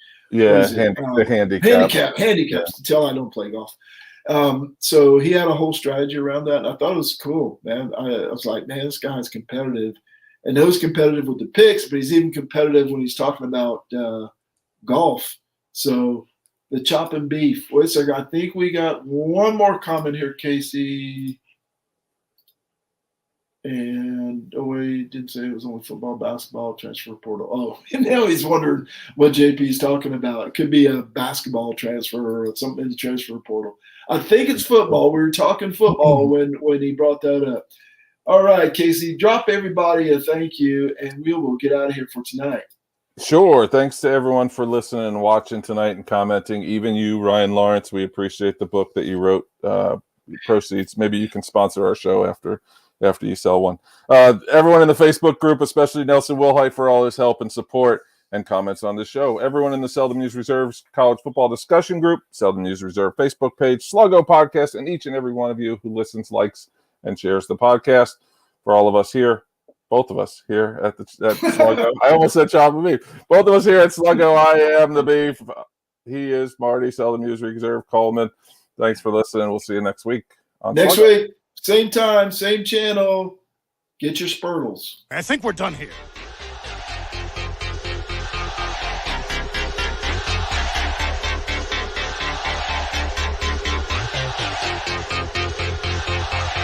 it? The handicap. Handicaps. To tell I don't play golf. So he had a whole strategy around that, and I thought it was cool, man. I was like, man, this guy's competitive. I know he's competitive with the picks, but he's even competitive when he's talking about golf. So the Chop and Beef. Wait a second. I think we got one more comment here, Casey. And he didn't say it was only football, basketball, transfer portal. Oh, and now he's wondering what JP's talking about. It could be a basketball transfer or something in the transfer portal. I think it's football. We were talking football when he brought that up. All right, Casey, drop everybody a thank you, and we will get out of here for tonight. Sure. Thanks to everyone for listening and watching tonight and commenting. Even you, Ryan Lawrence, we appreciate the book that you wrote. Proceeds. Maybe you can sponsor our show after you sell one. Everyone in the Facebook group, especially Nelson Wilhite, for all his help and support and comments on the show. Everyone in the Seldom Used Reserves College Football Discussion Group, Seldom Used Reserve Facebook page, Sluggo Podcast, and each and every one of you who listens, likes, and shares the podcast. For all of us here, both of us here at Sluggo. I almost said Chop and Beef. Both of us here at Sluggo. I am the Beef. He is Marty, Seldom Used Reserve Coleman. Thanks for listening. We'll see you next week. Next week, same time, same channel. Get your Spurtles. I think we're done here.